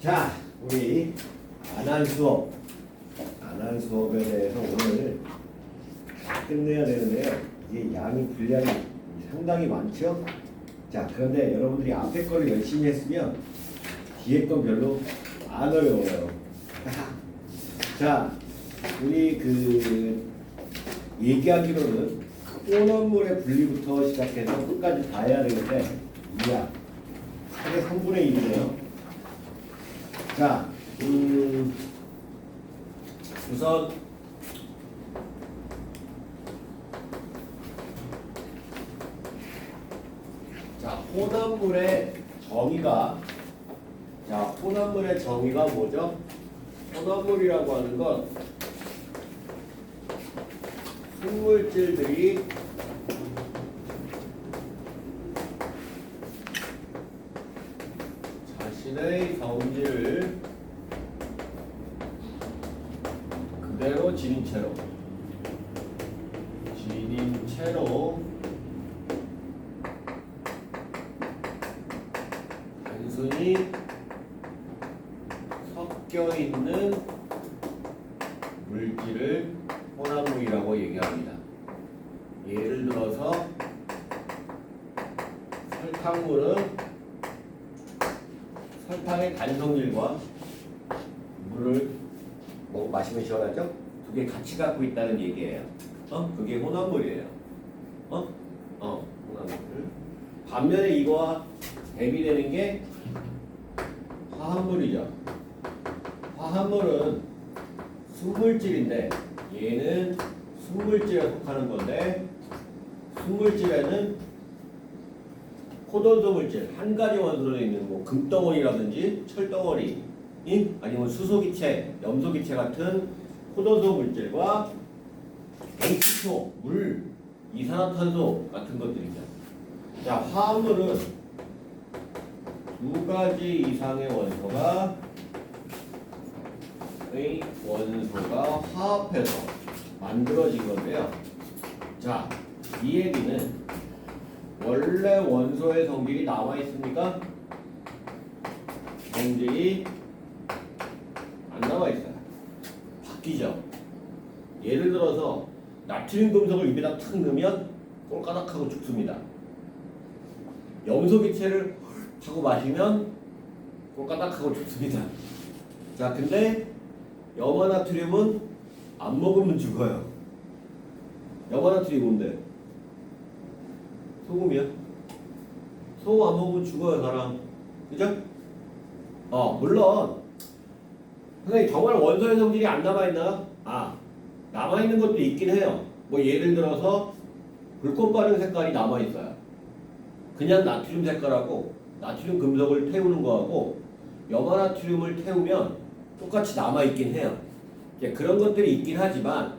자, 우리 안한 수업에 대해서 오늘 끝내야 되는데요. 이게 양이 분량이 상당히 많죠? 자, 그런데 여러분들이 앞에 거를 열심히 했으면 뒤에 건 별로 안 어려워요. 자, 우리 얘기하기로는 혼합물의 분리부터 시작해서 끝까지 다 해야 되는데 이야 크게 3분의 1이네요. 자, 우선 혼합물의 정의가 뭐죠? 혼합물이라고 하는 건 순물질들이 자신의 성질을 그대로 지닌 채로 단순히 섞여 있는 물질을 혼합물이라고 얘기합니다. 예를 들어서 설탕물은 설탕의 단성질과 물을 마시면 시원하죠? 두 개 같이 갖고 있다는 얘기예요. 그게 혼합물이에요. 혼합물. 반면에 이거와 대비되는 게 화합물이죠. 화합물은 순물질인데 얘는 순물질에 속하는 건데, 순물질에는 코돈소 물질 한 가지 원소로 있는 금덩어리라든지 철덩어리 아니면 수소기체, 염소기체 같은 코돈소 물질과 H2O, 물, 이산화탄소 같은 것들이죠. 자, 화합물은 두 가지 이상의 원소가 화합해서 만들어진 건데요. 자, 이 얘기는 원래 원소의 성질이 남아 있습니까? 성질이 안 남아 있어요. 바뀌죠. 예를 들어서 나트륨 금속을 입에다 탁 넣으면 꼴까닥하고 죽습니다. 염소기체를 하고 마시면 꼴까닥하고 죽습니다. 자, 근데 염화나트륨은 안 먹으면 죽어요. 염화나트륨이 뭔데? 소금이야? 소금 안 먹으면 죽어요, 사람. 그죠? 물론 선생님 정말 원소의 성질이 안 남아있나? 남아있는 것도 있긴 해요. 예를 들어서 불꽃 반응 색깔이 남아있어요. 그냥 나트륨 색깔하고 나트륨 금속을 태우는 거하고 염화나트륨을 태우면 똑같이 남아있긴 해요. 그런 것들이 있긴 하지만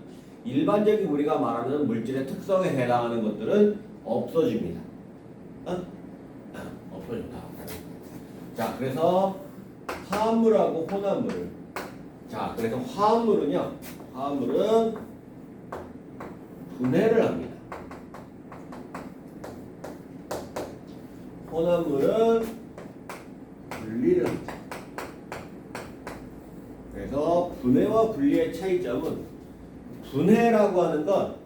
일반적인 우리가 말하는 물질의 특성에 해당하는 것들은 없어집니다. 없어진다. 자, 그래서 화합물하고 혼합물. 자, 그래서 화합물은 분해를 합니다. 혼합물은 분리를 합니다. 그래서 분해와 분리의 차이점은, 분해라고 하는 건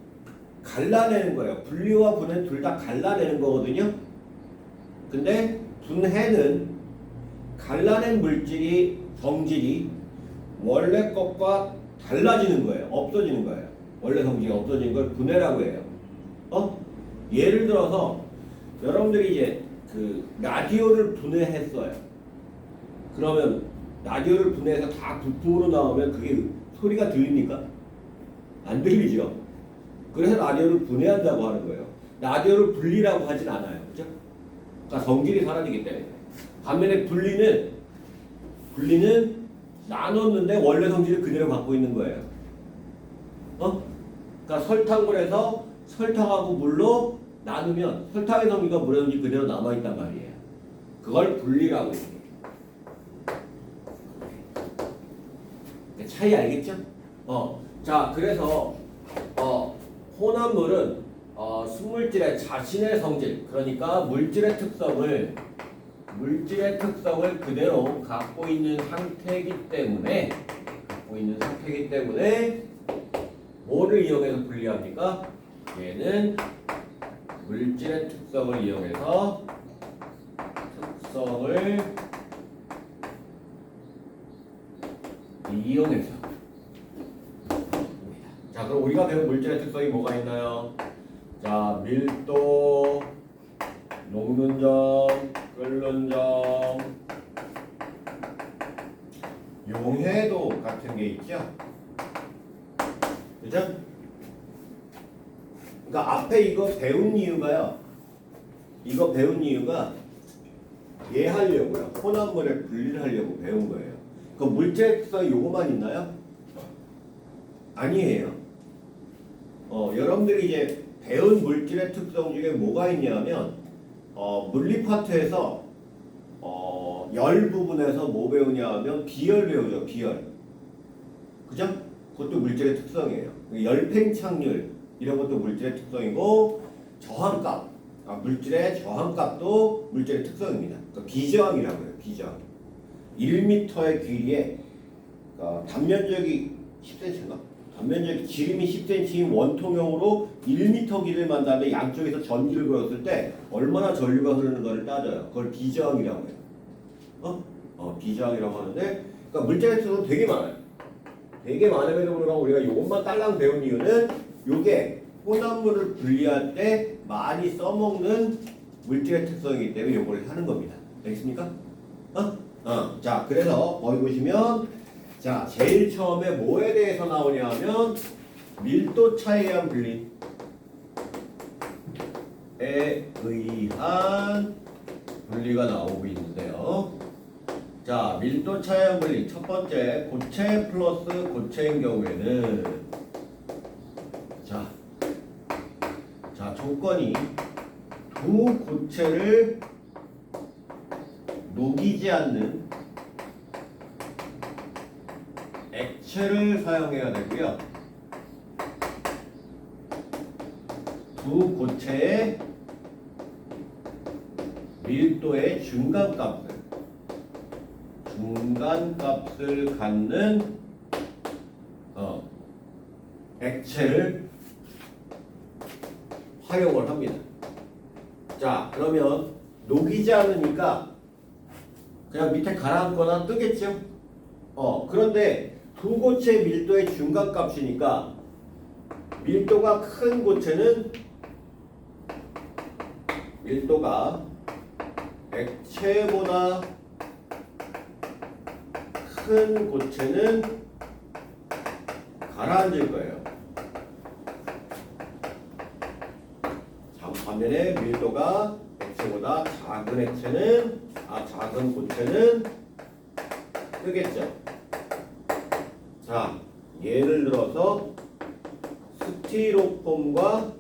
갈라내는 거예요. 분리와 분해는 둘 다 갈라내는 거거든요. 근데 분해는 갈라낸 성질이 원래 것과 달라지는 거예요. 없어지는 거예요. 원래 성질이 없어지는 걸 분해라고 해요. 예를 들어서 여러분들이 이제 라디오를 분해했어요. 그러면 라디오를 분해해서 다 부품으로 나오면 그게 소리가 들립니까? 안 들리죠. 그래서 라디오를 분해한다고 하는 거예요. 라디오를 분리라고 하진 않아요. 그죠? 그러니까 성질이 사라지기 때문에. 반면에 분리는 나눴는데 원래 성질을 그대로 갖고 있는 거예요. 그러니까 설탕물에서 설탕하고 물로 나누면 설탕의 성질과 물의 성질이 그대로 남아있단 말이에요. 그걸 분리라고 해요. 차이 알겠죠? 자, 그래서 혼합물은 순물질의 자신의 성질, 그러니까 물질의 특성을 물질의 특성을 그대로 갖고 있는 상태이기 때문에 뭐를 이용해서 분리합니까? 얘는 물질의 특성을 이용해서 자, 그럼 우리가 배운 물질의 특성이 뭐가 있나요? 자, 밀도, 녹는 점, 끓는 점, 용해도 같은 게 있죠? 그죠? 그러니까 앞에 이거 배운 이유가요. 얘 하려고요. 혼합물에 분리를 하려고 배운 거예요. 그 물질의 특성이 요거만 있나요? 아니에요. 여러분들이 이제 배운 물질의 특성 중에 뭐가 있냐면 물리 파트에서 열 부분에서 뭐 배우냐 하면 비열 배우죠. 비열. 그죠? 그것도 물질의 특성이에요. 열팽창률 이런 것도 물질의 특성이고 저항값, 물질의 저항값도 물질의 특성입니다. 그러니까 비저항이라고 해요. 비저항. 1m의 길이에 단면적이 10cm인가? 단면적이 지름이 10cm인 원통형으로 1m 길이를 만다면 양쪽에서 전기를 걸었을 때 얼마나 전류가 흐르는 것을 따져요. 그걸 비저항이라고 해요. 비저항이라고 하는데, 그러니까 물질의 특성은 되게 많아요. 되게 많음에도 불구하고 우리가 이것만 딸랑 배운 이유는 요게 혼합물을 분리할 때 많이 써먹는 물질의 특성이기 때문에 요거를 하는 겁니다. 알겠습니까? 자, 그래서 거기 보시면 자, 제일 처음에 뭐에 대해서 나오냐 하면 밀도 차이에 의한 분리에 의한 분리가 나오고 있는데요. 자, 밀도 차이에 의한 분리 첫 번째 고체 플러스 고체인 경우에는 자, 조건이 두 고체를 녹이지 않는 액체를 사용해야 되고요. 두 고체의 밀도의 중간값을 갖는 액체를 활용을 합니다. 자, 그러면 녹이지 않으니까 그냥 밑에 가라앉거나 뜨겠죠? 그런데 두 고체 밀도의 중간값이니까 밀도가 큰 고체는 밀도가 액체보다 큰 고체는 가라앉을 거예요. 반면에 밀도가 액체보다 작은 고체는 뜨겠죠. 자, 예를 들어서 스티로폼과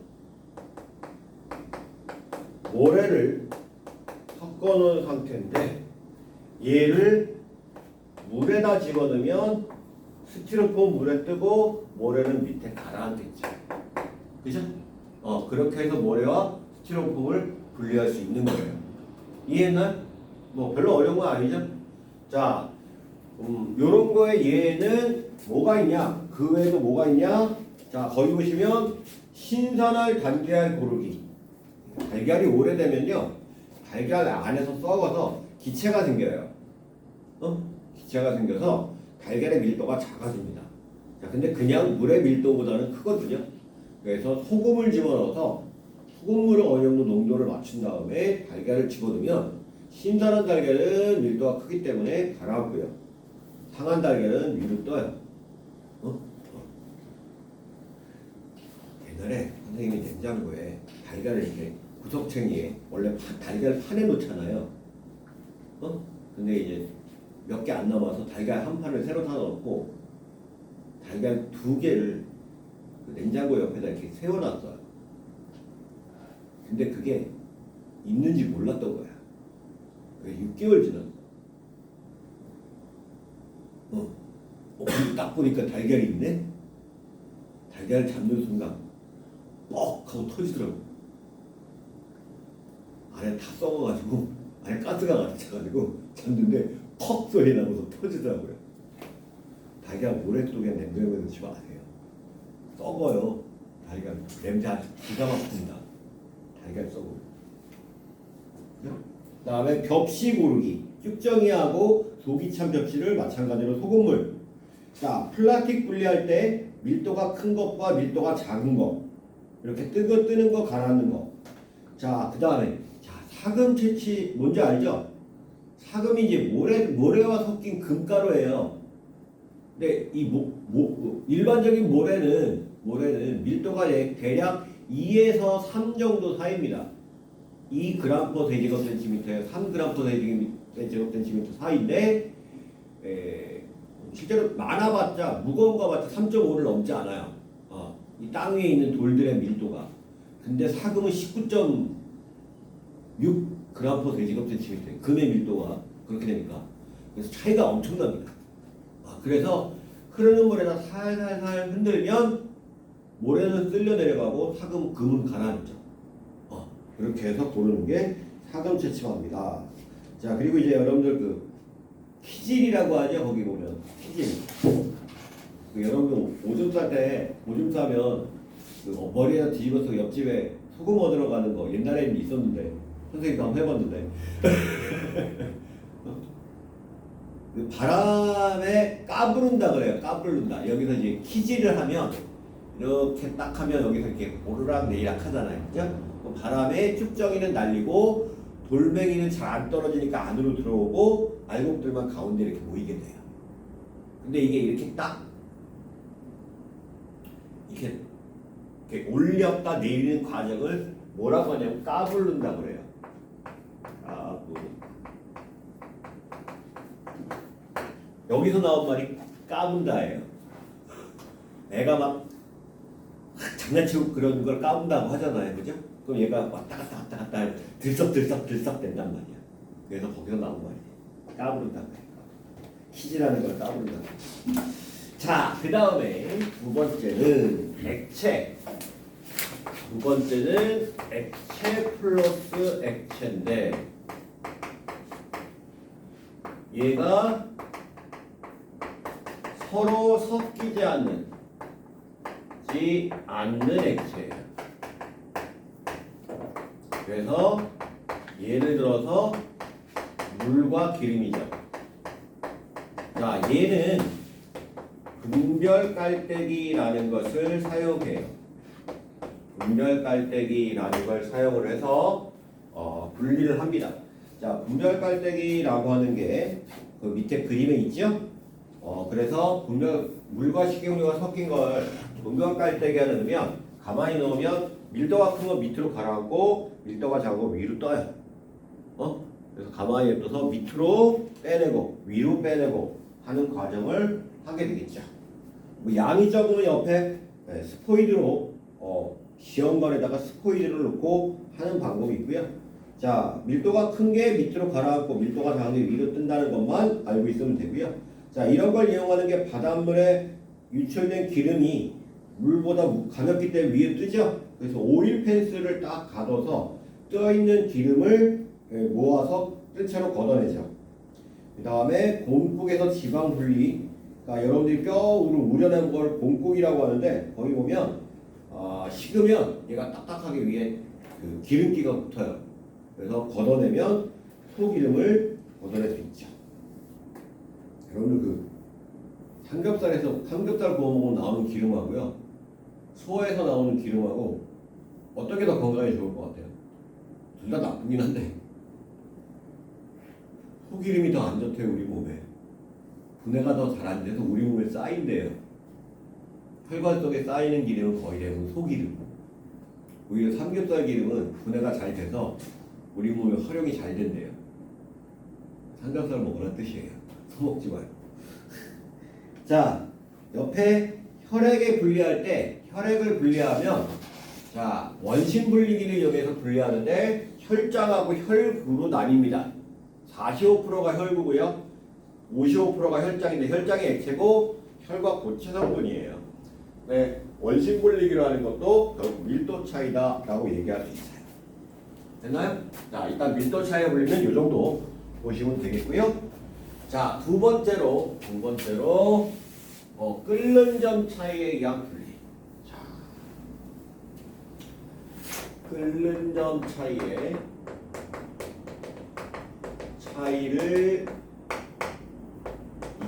모래를 섞어 놓은 상태인데 얘를 물에다 집어넣으면 스티로폼 물에 뜨고 모래는 밑에 가라앉겠죠. 그죠? 그렇게 해서 모래와 스티로폼을 분리할 수 있는 거예요. 이해했나요? 뭐 별로 어려운 건 아니죠? 자, 요런 거에 얘는 뭐가 있냐? 그 외에도 뭐가 있냐? 자, 거기 보시면 신선할 달걀 고르기. 달걀이 오래되면요, 달걀 안에서 썩어서 기체가 생겨요. 기체가 생겨서 달걀의 밀도가 작아집니다. 자, 근데 그냥 물의 밀도보다는 크거든요. 그래서 소금을 집어넣어서 소금물을 어느 정도 농도를 맞춘 다음에 달걀을 집어넣으면 신선한 달걀은 밀도가 크기 때문에 가라앉고요. 상한 달걀은 위로 떠요. 옛날에 선생님이 냉장고에 달걀을 이렇게 구석챙이에 원래 달걀 판에 놓잖아요. 근데 이제 몇 개 안 남아서 달걀 한 판을 새로 사다 놓고 달걀 2개를 냉장고 옆에다 이렇게 세워놨어요. 근데 그게 있는지 몰랐던 거야. 6개월 지났어. 근데 딱 보니까 달걀이 있네? 달걀을 잡는 순간 뻑 하고 터지더라고. 안에 다 썩어가지고 안에 가스가 갇혀가지고 잤는데 퍽 소리 나면서 터지더라고요. 달걀 오랫동안 냉장고에 넣지 마세요. 썩어요. 달걀 냄새 아주 기가 막힙니다. 달걀 썩어요. 그 다음에 접시 고르기. 쭉정이하고 소기참 접시를 마찬가지로 소금물. 자, 플라스틱 분리할 때 밀도가 큰 것과 밀도가 작은 거 이렇게 뜨는 거 가라앉는 거. 자, 그 다음에 사금 채취 뭔지 알죠? 사금이 이제 모래와 섞인 금가루예요. 근데 이 일반적인 모래는 밀도가 대략 2에서 3 정도 사이입니다. 2g/제곱센티미터에 3g/제곱센티미터 사이인데 실제로 많아봤자 무거운 거 봤자 3.5를 넘지 않아요. 이 땅 위에 있는 돌들의 밀도가. 근데 사금은 19.6g/제곱센티미터 금의 밀도가 그렇게 되니까 그래서 차이가 엄청납니다. 그래서 흐르는 물에다 살살살 흔들면 모래는 쓸려 내려가고 금은 가라앉죠. 이렇게 해서 고르는 게 사금 채취법입니다. 자, 그리고 이제 여러분들 그 키질이라고 하죠. 거기 보면 키질. 여러분 오줌 싸면 머리에다 뒤집어서 옆집에 소금 얻으러 가는 거 옛날에는 있었는데 선생님도 한번 해봤는데 바람에 까부른다 그래요. 까부른다. 여기서 이제 키질을 하면 이렇게 딱 하면 여기서 이렇게 오르락 내리락 하잖아요. 그죠? 바람에 쭉정이는 날리고 돌멩이는 잘 안 떨어지니까 안으로 들어오고 알곡들만 가운데 이렇게 모이게 돼요. 근데 이게 이렇게 딱 이렇게 올렸다 내리는 과정을 뭐라고 하냐면 까부른다고 그래요. 여기서 나온 말이 까분다예요. 애가 막 장난치고 그런 걸 까분다고 하잖아요. 그죠? 그럼 얘가 왔다 갔다 들썩 된단 말이야. 그래서 거기서 나온 말이에요. 까부른다고 해요. 키즈라는 걸 까부른다고. 자, 그 다음에 두 번째는 액체. 두 번째는 액체 플러스 액체인데 얘가 서로 섞이지 않는 액체예요. 그래서 예를 들어서 물과 기름이죠. 자, 얘는 분별 깔때기라는 것을 사용해요. 분별 깔때기라는 걸 사용을 해서 분리를 합니다. 자, 분별 깔때기라고 하는 게 그 밑에 그림에 있죠? 그래서 물과 식용유가 섞인 걸 분별 깔때기에 넣으면 가만히 넣으면 밀도가 큰 거 밑으로 가라앉고 밀도가 작은 거 위로 떠요. 그래서 가만히 냅둬서 밑으로 빼내고 위로 빼내고 하는 과정을 하게 되겠죠. 양이 적으면 옆에 스포이드로 시험관에다가 스포이드를 넣고 하는 방법이 있고요. 자, 밀도가 큰 게 밑으로 가라앉고 밀도가 작은 게 위로 뜬다는 것만 알고 있으면 되고요. 자, 이런 걸 이용하는 게 바닷물에 유출된 기름이 물보다 가볍기 때문에 위에 뜨죠. 그래서 오일 펜스를 딱 가둬서 떠있는 기름을 모아서 뜬 채로 걷어내죠. 그 다음에 곰국에서 지방 분리. 그러니까 여러분들이 뼈를 우려낸 걸 곰국이라고 하는데 거기 보면 식으면 얘가 딱딱하게 위에 그 기름기가 붙어요. 그래서 걷어내면 소기름을 걷어낼 수 있죠. 여러분들 그 삼겹살 구워 먹으면 나오는 기름하고요, 소에서 나오는 기름하고 어떤 게 더 건강에 좋을 것 같아요? 둘 다 나쁘긴 한데 소기름이 더 안 좋대요. 우리 몸에 분해가 더 잘 안 돼서 우리 몸에 쌓인대요. 혈관 속에 쌓이는 기름은 거의 대부분 소기름. 오히려 삼겹살 기름은 분해가 잘 돼서 우리 몸에 활용이 잘 된대요. 삼겹살 먹으라는 뜻이에요. 소먹지 말고. 자, 옆에 혈액을 분리하면 자, 원심 분리기를 이용해서 분리하는데 혈장하고 혈구로 나뉩니다. 45%가 혈구고요, 55%가 혈장인데 혈장이 액체고 혈과 고체 성분이에요. 네, 원심 분리기로 하는 것도 결국 밀도 차이다라고 얘기할 수 있어요. 됐나요? 자, 일단 밀도 차이의 분리는 이 정도 보시면 되겠고요. 자, 두 번째로 끓는 점 차이에 의한 분리. 자, 끓는 점 차이를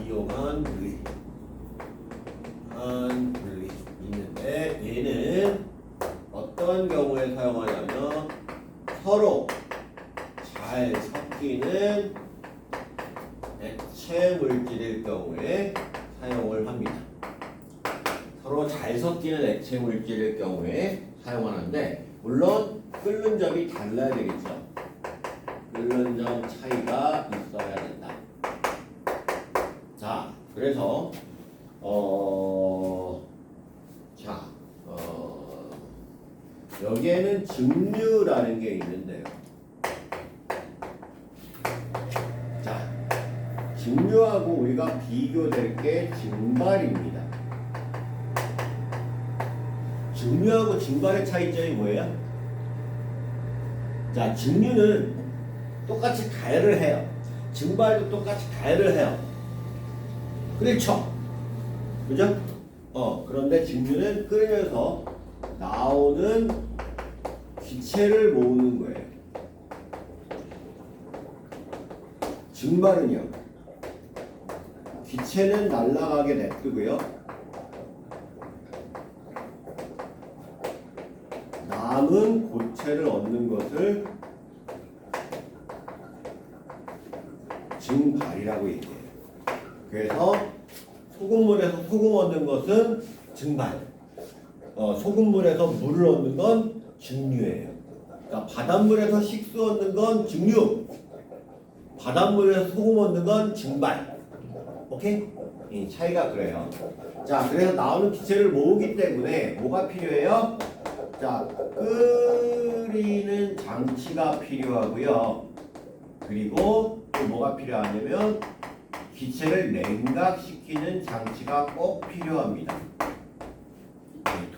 이용한 분리. 있는데 얘는 어떤 경우에 사용하냐면 서로 잘 섞이는 액체 물질일 경우에 사용을 합니다. 서로 잘 섞이는 액체 물질일 경우에 사용하는데 물론 끓는 점이 달라야 되겠죠. 끓는 점 차이가 있어야 된다. 자, 그래서 여기에는 증류라는 게 있는데요. 자, 증류하고 우리가 비교될 게 증발입니다. 증류하고 증발의 차이점이 뭐예요? 자, 증류는 똑같이 가열을 해요. 증발도 똑같이 가열을 해요. 그렇죠? 그죠? 그런데 증류는 끓으면서 나오는 기체를 모으는 거예요. 증발은요, 기체는 날아가게 냅두고요. 남은 고체를 얻는 것을 증발이라고 얘기해요. 그래서 소금물에서 소금 얻는 것은 증발, 소금물에서 물을 얻는 건 증류예요. 그러니까 바닷물에서 식수 얻는 건 증류, 바닷물에서 소금 얻는 건 증발. 오케이? 이 차이가 그래요. 자, 그래서 나오는 기체를 모으기 때문에 뭐가 필요해요? 자, 끓이는 장치가 필요하고요. 그리고 또 뭐가 필요하냐면 기체를 냉각시키는 장치가 꼭 필요합니다.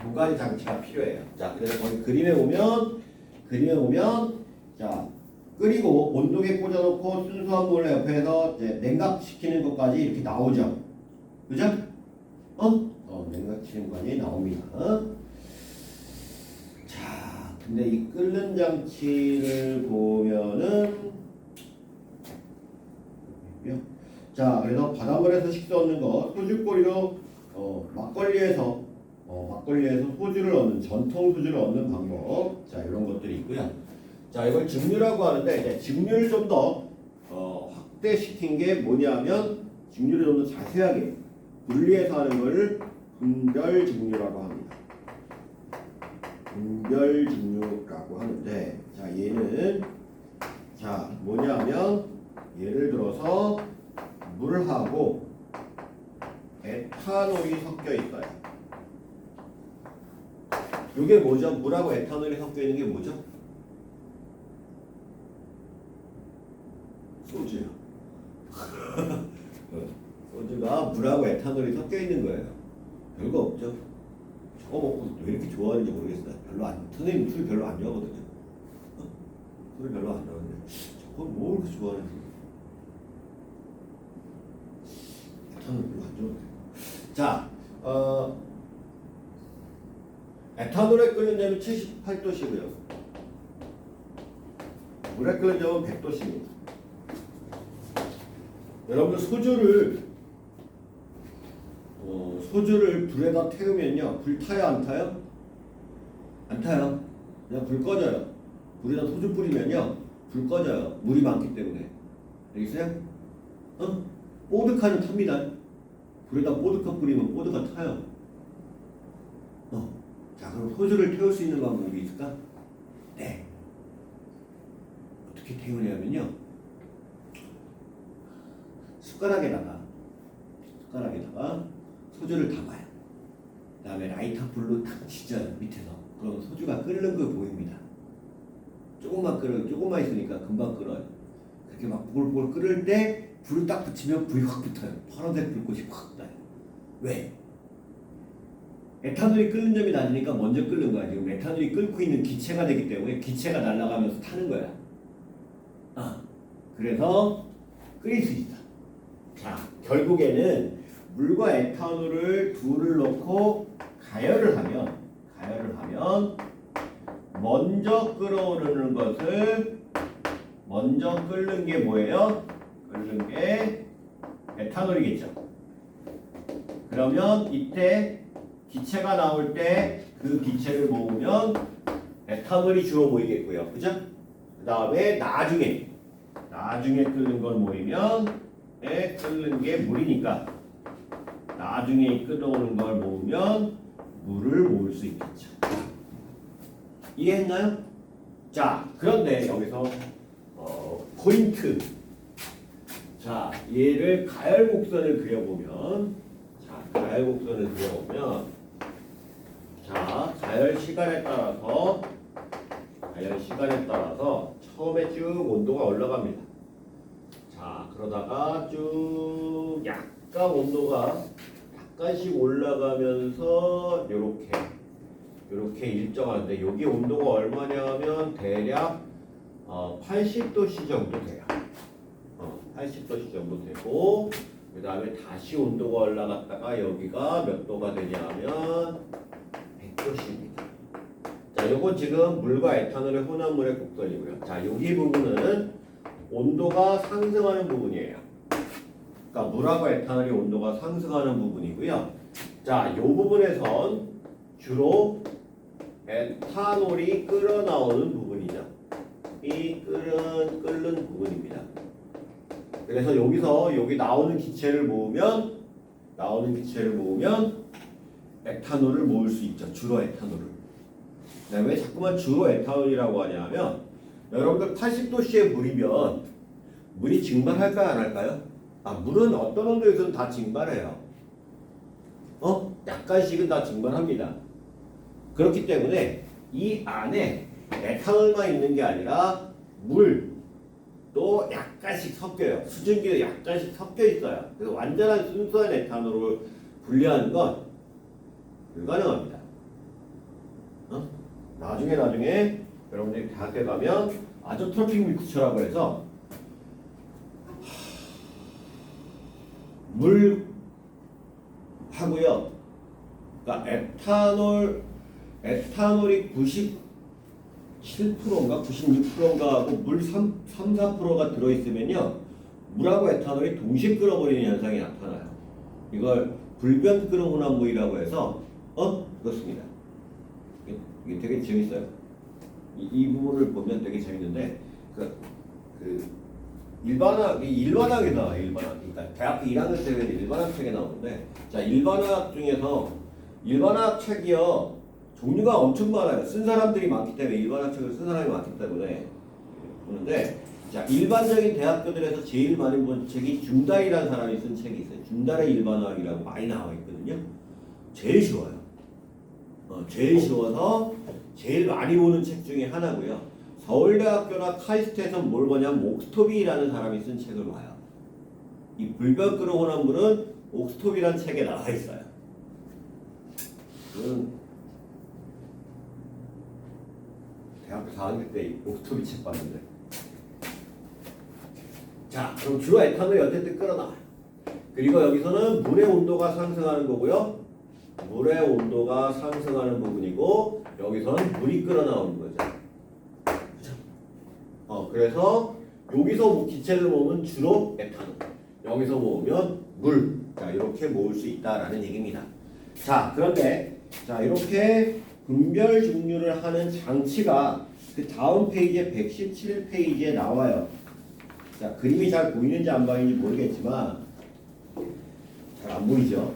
두 가지 장치가 필요해요. 자, 그래서 거기 그림에 보면 자, 끓이고 온도계 꽂아놓고 순수한 물을 옆에서 이제 냉각시키는 것까지 이렇게 나오죠. 그죠? 냉각시키는 것까지 나옵니다. 자, 근데 이 끓는 장치를 보면은 자, 그래서 바닷물에서 식수 얻는 거, 소주꼬리로 막걸리에서 소주를 얻는, 전통 소주를 얻는 방법. 자, 이런 것들이 있고요. 자, 이걸 증류라고 하는데 이제 증류를 좀 더 확대시킨 게 뭐냐면 증류를 좀 더 자세하게 분리해서 하는 걸 분별 증류라고 합니다. 분별 증류라고 하는데, 자, 얘는 자 뭐냐면 예를 들어서 물하고 에탄올이 섞여 있어요. 이게 뭐죠? 물하고 에탄올이 섞여 있는 게 뭐죠? 소주요. 소주가 물하고 에탄올이 섞여 있는 거예요. 별거 없죠. 저거 먹고 왜 이렇게 좋아하는지 모르겠어요. 선생님 술 별로 안 좋아하거든요. 술 별로 안 좋아하는데 저거 뭐 이렇게 좋아하는지. 에탄올 별로 안 좋아해요. 자, 에탄올에 끓는 점은 78도씨고요. 물에 끓는 점은 100도씨입니다. 여러분들 소주를 불에다 태우면요, 불 타요 안 타요? 안 타요. 그냥 불 꺼져요. 불에다 소주 뿌리면요, 불 꺼져요. 물이 많기 때문에. 알겠어요? 보드카는 탑니다. 불에다 보드카 뿌리면 보드카 타요. 자, 그럼 소주를 태울 수 있는 방법이 있을까? 네. 어떻게 태우냐면요, 숟가락에다가 소주를 담아요. 그 다음에 라이터 불로 탁 지져요, 밑에서. 그럼 소주가 끓는 거 보입니다. 조금만 있으니까 금방 끓어요. 그렇게 막 보글보글 끓을 때 불을 딱 붙이면 불이 확 붙어요. 파란색 불꽃이 확 나요. 왜? 에탄올이 끓는 점이 낮으니까 먼저 끓는 거야. 지금 에탄올이 끓고 있는 기체가 되기 때문에 기체가 날아가면서 타는 거야. 그래서 끓일 수 있어. 자, 결국에는 물과 에탄올을 둘을 넣고 가열을 하면 먼저 끓어오르는 것을 먼저 끓는 게 뭐예요? 끓는 게 에탄올이겠죠. 그러면 이때 기체가 나올 때 그 기체를 모으면 에탄올이 주로 모이겠고요. 그죠? 그 다음에 나중에 끓는 걸 모이면 끓는 게 물이니까 나중에 끓어오는 걸 모으면 물을 모을 수 있겠죠. 이해했나요? 자, 그런데 여기서 포인트. 자, 얘를 가열곡선을 그려보면 자, 가열 시간에 따라서 처음에 쭉 온도가 올라갑니다. 자, 그러다가 쭉 약간 온도가 약간씩 올라가면서 요렇게 일정한데 여기 온도가 얼마냐면 대략 80도씨 정도 돼요. 80도씨 정도 되고 그 다음에 다시 온도가 올라갔다가 여기가 몇 도가 되냐면 100도씨입니다. 자, 요건 지금 물과 에탄올의 혼합물의 곡선이고요. 자, 여기 부분은 온도가 상승하는 부분이에요. 그러니까 물하고 에탄올이 온도가 상승하는 부분이고요. 자, 요 부분에선 주로 에탄올이 끓어나오는 부분이죠. 이 끓는 부분입니다. 그래서 여기 나오는 기체를 모으면 에탄올을 모을 수 있죠. 주로 에탄올을. 왜 자꾸만 주로 에탄올이라고 하냐면 여러분들 80도씨의 물이면 물이 증발할까요? 안 할까요? 물은 어떤 온도에서는 다 증발해요. 약간씩은 다 증발합니다. 그렇기 때문에 이 안에 에탄올만 있는 게 아니라 물도 약간씩 섞여요. 수증기도 약간씩 섞여 있어요. 그래서 완전한 순수한 에탄올을 분리하는 건 불가능합니다. 나중에 여러분들이 대학에 가면 아조트로픽 믹스처라고 해서 물하고요. 그러니까 에탄올이 97%인가 96%인가 하고 물 4%가 들어있으면요. 물하고 에탄올이 동시에 끓어버리는 현상이 나타나요. 이걸 불변 끓음 혼합물이라고 해서 그렇습니다. 이게 되게 재밌어요. 이 부분을 보면 되게 재밌는데 일반학에서 그러니까 대학교 1학년 때 일반학 책에 나오는데 자 일반학 중에서 일반학 책이요 종류가 엄청 많아요. 쓴 사람들이 많기 때문에 일반학 책을 쓴 사람이 많기 때문에 그런데 자 일반적인 대학교들에서 제일 많이 본 책이 줌달이라는 사람이 쓴 책이 있어요. 줌달의 일반학이라고 많이 나와 있거든요. 제일 쉬워요. 제일 쉬워서 제일 많이 보는 책 중에 하나고요. 서울대학교나 카이스트에서 뭘 보냐면 옥스토비라는 사람이 쓴 책을 봐요. 이 불변 끓음 혼합물은 옥스토비라는 책에 나와 있어요. 저는 대학교 4학년 때 옥스토비 책 봤는데 자 그럼 주로 에탄올이 어쨌든 끓어나와요. 그리고 여기서는 물의 온도가 상승하는 거고요. 물의 온도가 상승하는 부분이고 여기서는 물이 끓어나오는 거죠. 그래서 여기서 기체를 모으면 주로 에탄올, 여기서 모으면 물. 자, 이렇게 모을 수 있다라는 얘기입니다. 자, 그런데 자 이렇게 분별 증류를 하는 장치가 그 다음 페이지에 117페이지에 나와요. 자, 그림이 잘 보이는지 안 보이는지 모르겠지만 잘 안 보이죠?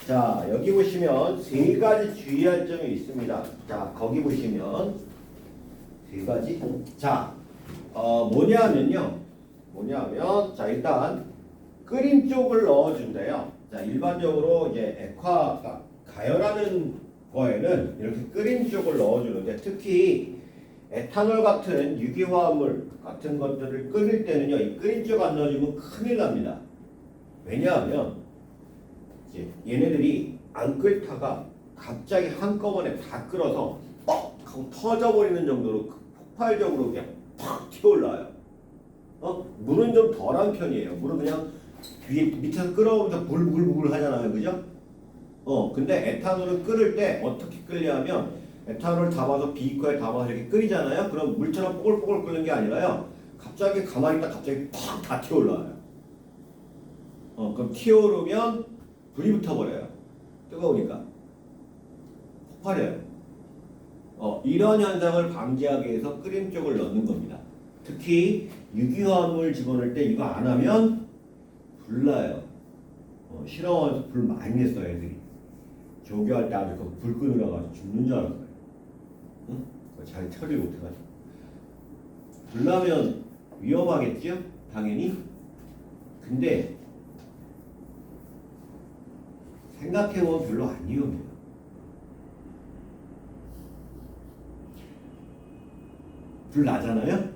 자, 여기 보시면 세 가지 주의할 점이 있습니다. 자, 거기 보시면 세 가지. 자, 뭐냐면요. 자, 일단 끓인 쪽을 넣어준대요. 자, 일반적으로 이제 액화, 가열하는 거에는 이렇게 끓인 쪽을 넣어주는데 특히 에탄올 같은 유기화합물 같은 것들을 끓일 때는요, 이 끓인 쪽 안 넣어주면 큰일 납니다. 왜냐하면 이제 얘네들이 안 끓다가 갑자기 한꺼번에 다 끓어서 뻑 하고 터져버리는 정도로 폭발적으로 그냥 팍 튀어올라와요. 물은 좀 덜한 편이에요. 물은 그냥 위에 밑에서 끓어오면서 불불불 하잖아요, 그죠? 근데 에탄올을 끓일 때 어떻게 끓냐면 에탄올을 담아서 비커에 담아서 이렇게 끓이잖아요. 그럼 물처럼 뽀글뽀글 끓는 게 아니라요. 갑자기 가만히 있다 갑자기 팍 다 튀어올라와요. 그럼 튀어오르면 불이 붙어버려요. 뜨거우니까 폭발해요. 이런 현상을 방지하기 위해서 끓임 쪽을 넣는 겁니다. 특히 유기화합물 집어넣을 때 이거 안 하면 불나요. 실험하면서 불 많이 냈어요, 애들이. 조교할 때 아주 불 끄느라 가지고 죽는 줄 알았어요. 응? 잘 처리 못해가지고. 불나면 위험하겠죠? 당연히. 근데 생각해보면 별로 안 위험해요. 불 나잖아요?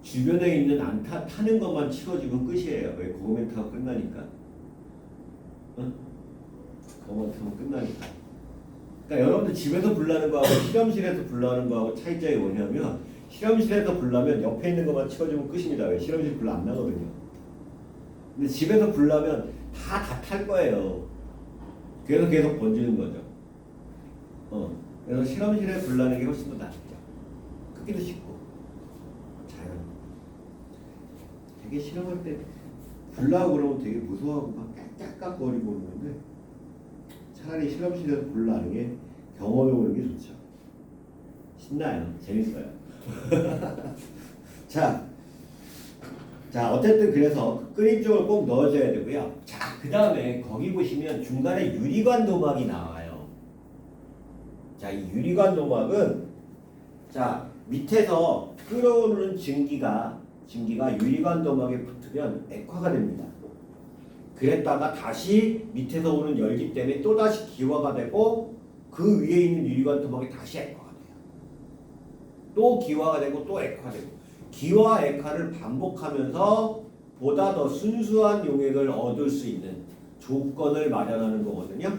주변에 있는 안 타는 것만 치워주면 끝이에요. 왜? 그거만 타고 끝나니까. 그거만 타면 끝나니까. 그러니까 여러분들 집에서 불 나는 거하고 실험실에서 불 나는 거하고 차이점이 뭐냐면 실험실에서 불 나면 옆에 있는 것만 치워주면 끝입니다. 왜? 실험실 불 안 나거든요. 근데 집에서 불 나면 다 탈 거예요. 그래서 계속 번지는 거죠. 그래서 실험실에 불 나는 게 훨씬 더 낫죠. 크기도 쉽고 자연. 되게 실험할 때 불 나고 그러면 되게 무서워하고 막 깍깍거리고 그러는데 차라리 실험실에서 불 나는 게 경험해보는 게 좋죠. 신나요. 재밌어요. 자, 어쨌든 그래서 끓인 쪽을 꼭 넣어줘야 되고요. 자, 그 다음에 거기 보시면 중간에 유리관 도막이 나와요. 자, 이 유리관 도막은 자 밑에서 끓어오르는 증기가 유리관 도막에 붙으면 액화가 됩니다. 그랬다가 다시 밑에서 오는 열기 때문에 또다시 기화가 되고 그 위에 있는 유리관 도막이 다시 액화가 돼요. 또 기화가 되고 또 액화되고 기화 액화를 반복하면서 보다 더 순수한 용액을 얻을 수 있는 조건을 마련하는 거거든요.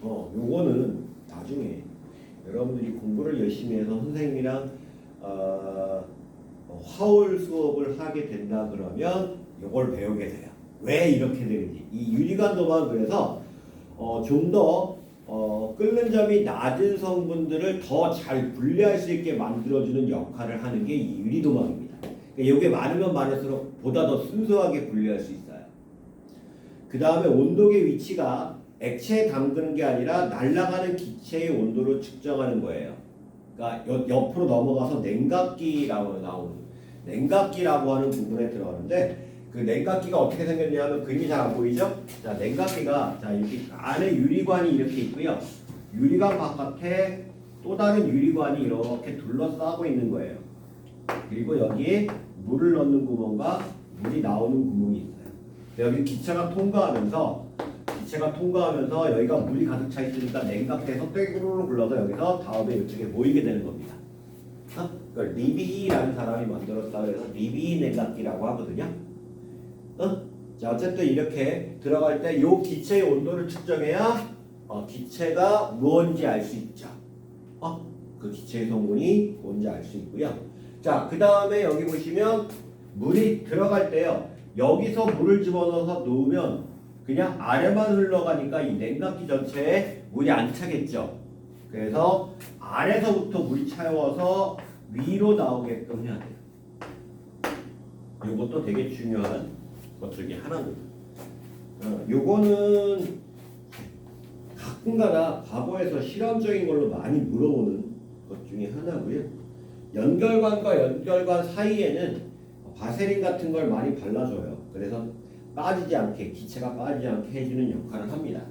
요거는 나중에 여러분들이 공부를 열심히 해서 선생님이랑 화올 수업을 하게 된다 그러면 요걸 배우게 돼요. 왜 이렇게 되는지. 이 유리관 도막은 그래서 좀 더 끓는 점이 낮은 성분들을 더 잘 분리할 수 있게 만들어주는 역할을 하는 게 이 유리도막입니다. 이게 많으면 많을수록 보다 더 순수하게 분리할 수 있어요. 그 다음에 온도계 위치가 액체에 담그는 게 아니라 날아가는 기체의 온도를 측정하는 거예요. 그러니까 옆으로 넘어가서 냉각기라고 하는 부분에 들어가는데 그 냉각기가 어떻게 생겼냐면 그림이 잘 안 보이죠? 자, 냉각기가 자 이렇게 안에 유리관이 이렇게 있고요. 유리관 바깥에 또 다른 유리관이 이렇게 둘러싸고 있는 거예요. 그리고 여기에 물을 넣는 구멍과 물이 나오는 구멍이 있어요. 여기 기체가 통과하면서 여기가 물이 가득 차 있으니까 냉각돼서 떼구르르 굴러서 여기서 다음에 이쪽에 모이게 되는 겁니다. 그걸 리비히라는 사람이 만들었다고 해서 리비히 냉각기라고 하거든요. 자, 어쨌든 이렇게 들어갈 때 이 기체의 온도를 측정해야 기체가 무언지 알 수 있죠. 그 기체의 성분이 뭔지 알 수 있고요. 자, 그 다음에 여기 보시면 물이 들어갈 때요. 여기서 물을 집어넣어서 놓으면 그냥 아래만 흘러가니까 이 냉각기 전체에 물이 안 차겠죠. 그래서 아래서부터 물이 차워서 위로 나오게끔 해야 돼요. 이것도 되게 중요한 것 중에 하나입니다. 요거는 가끔가다 과거에서 실험적인 걸로 많이 물어보는 것 중에 하나고요. 연결관과 연결관 사이에는 바세린 같은 걸 많이 발라줘요. 그래서 빠지지 않게, 기체가 빠지지 않게 해주는 역할을 합니다.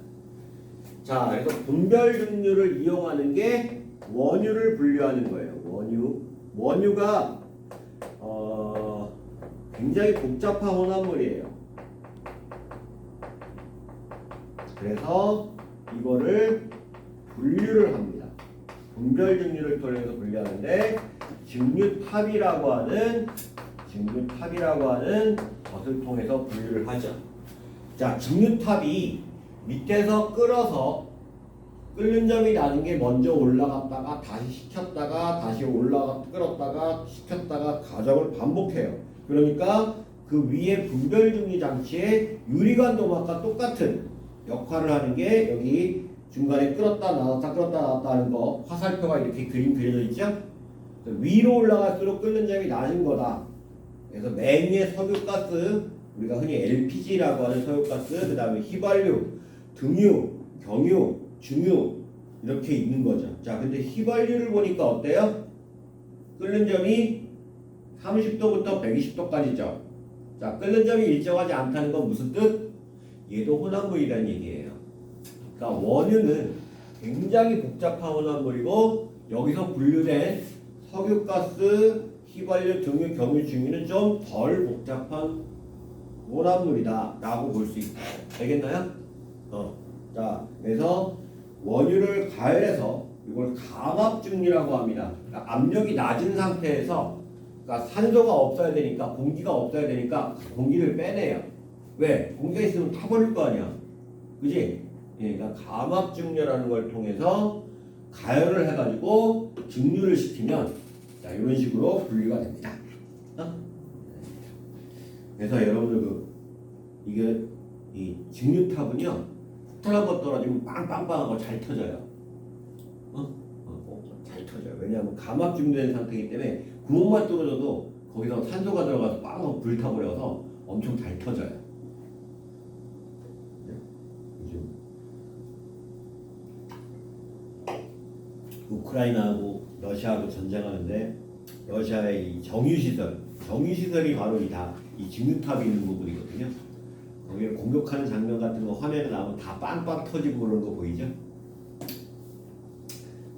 자, 그래서 분별 증류를 이용하는 게 원유를 분류하는 거예요. 원유가 굉장히 복잡한 혼합물이에요. 그래서 이거를 분류를 합니다. 분별 증류를 통해서 분류하는데 증류탑이라고 하는 것을 통해서 분류를 하죠. 자, 증류탑이 밑에서 끓어서 끓는 점이 낮은 게 먼저 올라갔다가 다시 식혔다가 다시 끌었다가 식혔다가 과정을 반복해요. 그러니까 그 위에 분별중리 장치의 유리관 도막과 똑같은 역할을 하는 게 여기 중간에 끌었다 나왔다 하는 거 화살표가 이렇게 그림 그려져 있죠? 위로 올라갈수록 끓는 점이 낮은 거다. 그래서 맨 위에 석유가스, 우리가 흔히 LPG라고 하는 석유가스, 그 다음에 휘발유, 등유, 경유, 중유 이렇게 있는 거죠. 자, 근데 휘발유를 보니까 어때요? 끓는 점이 30도부터 120도까지죠. 자, 끓는 점이 일정하지 않다는 건 무슨 뜻? 얘도 혼합물이라는 얘기예요. 그러니까 원유는 굉장히 복잡한 혼합물이고 여기서 분류된 석유가스, 휘발유, 등유, 경유, 중유는 좀 덜 복잡한 혼합물이다 라고 볼 수 있어요. 알겠나요? 자, 그래서 원유를 가열해서 이걸 감압중리라고 합니다. 그러니까 압력이 낮은 상태에서 그러니까 산소가 없어야 되니까 공기가 없어야 되니까 공기를 빼내요. 왜? 공기가 있으면 타버릴 거 아니야. 그지? 예, 그러니까 감압중려라는 걸 통해서 가열을 해가지고 증류를 시키면 자, 이런 식으로 분류가 됩니다. 그래서 여러분들 이게 이 증류탑은요 폭탄 한번 떨어지면 빵빵빵하고 잘 터져요. 잘 터져요. 왜냐하면 감압 중된 상태이기 때문에 구멍만 뚫어져도 거기서 산소가 들어가서 빵빵 불타버려서 엄청 잘 터져요. 요즘 우크라이나하고 러시아하고 전쟁하는데 러시아의 이 정유시설이 바로 이 증류탑이 있는 부분이거든요. 거기를 공격하는 장면 같은 거 화면에 나오면 다 빵빵 터지고 그러는 거 보이죠?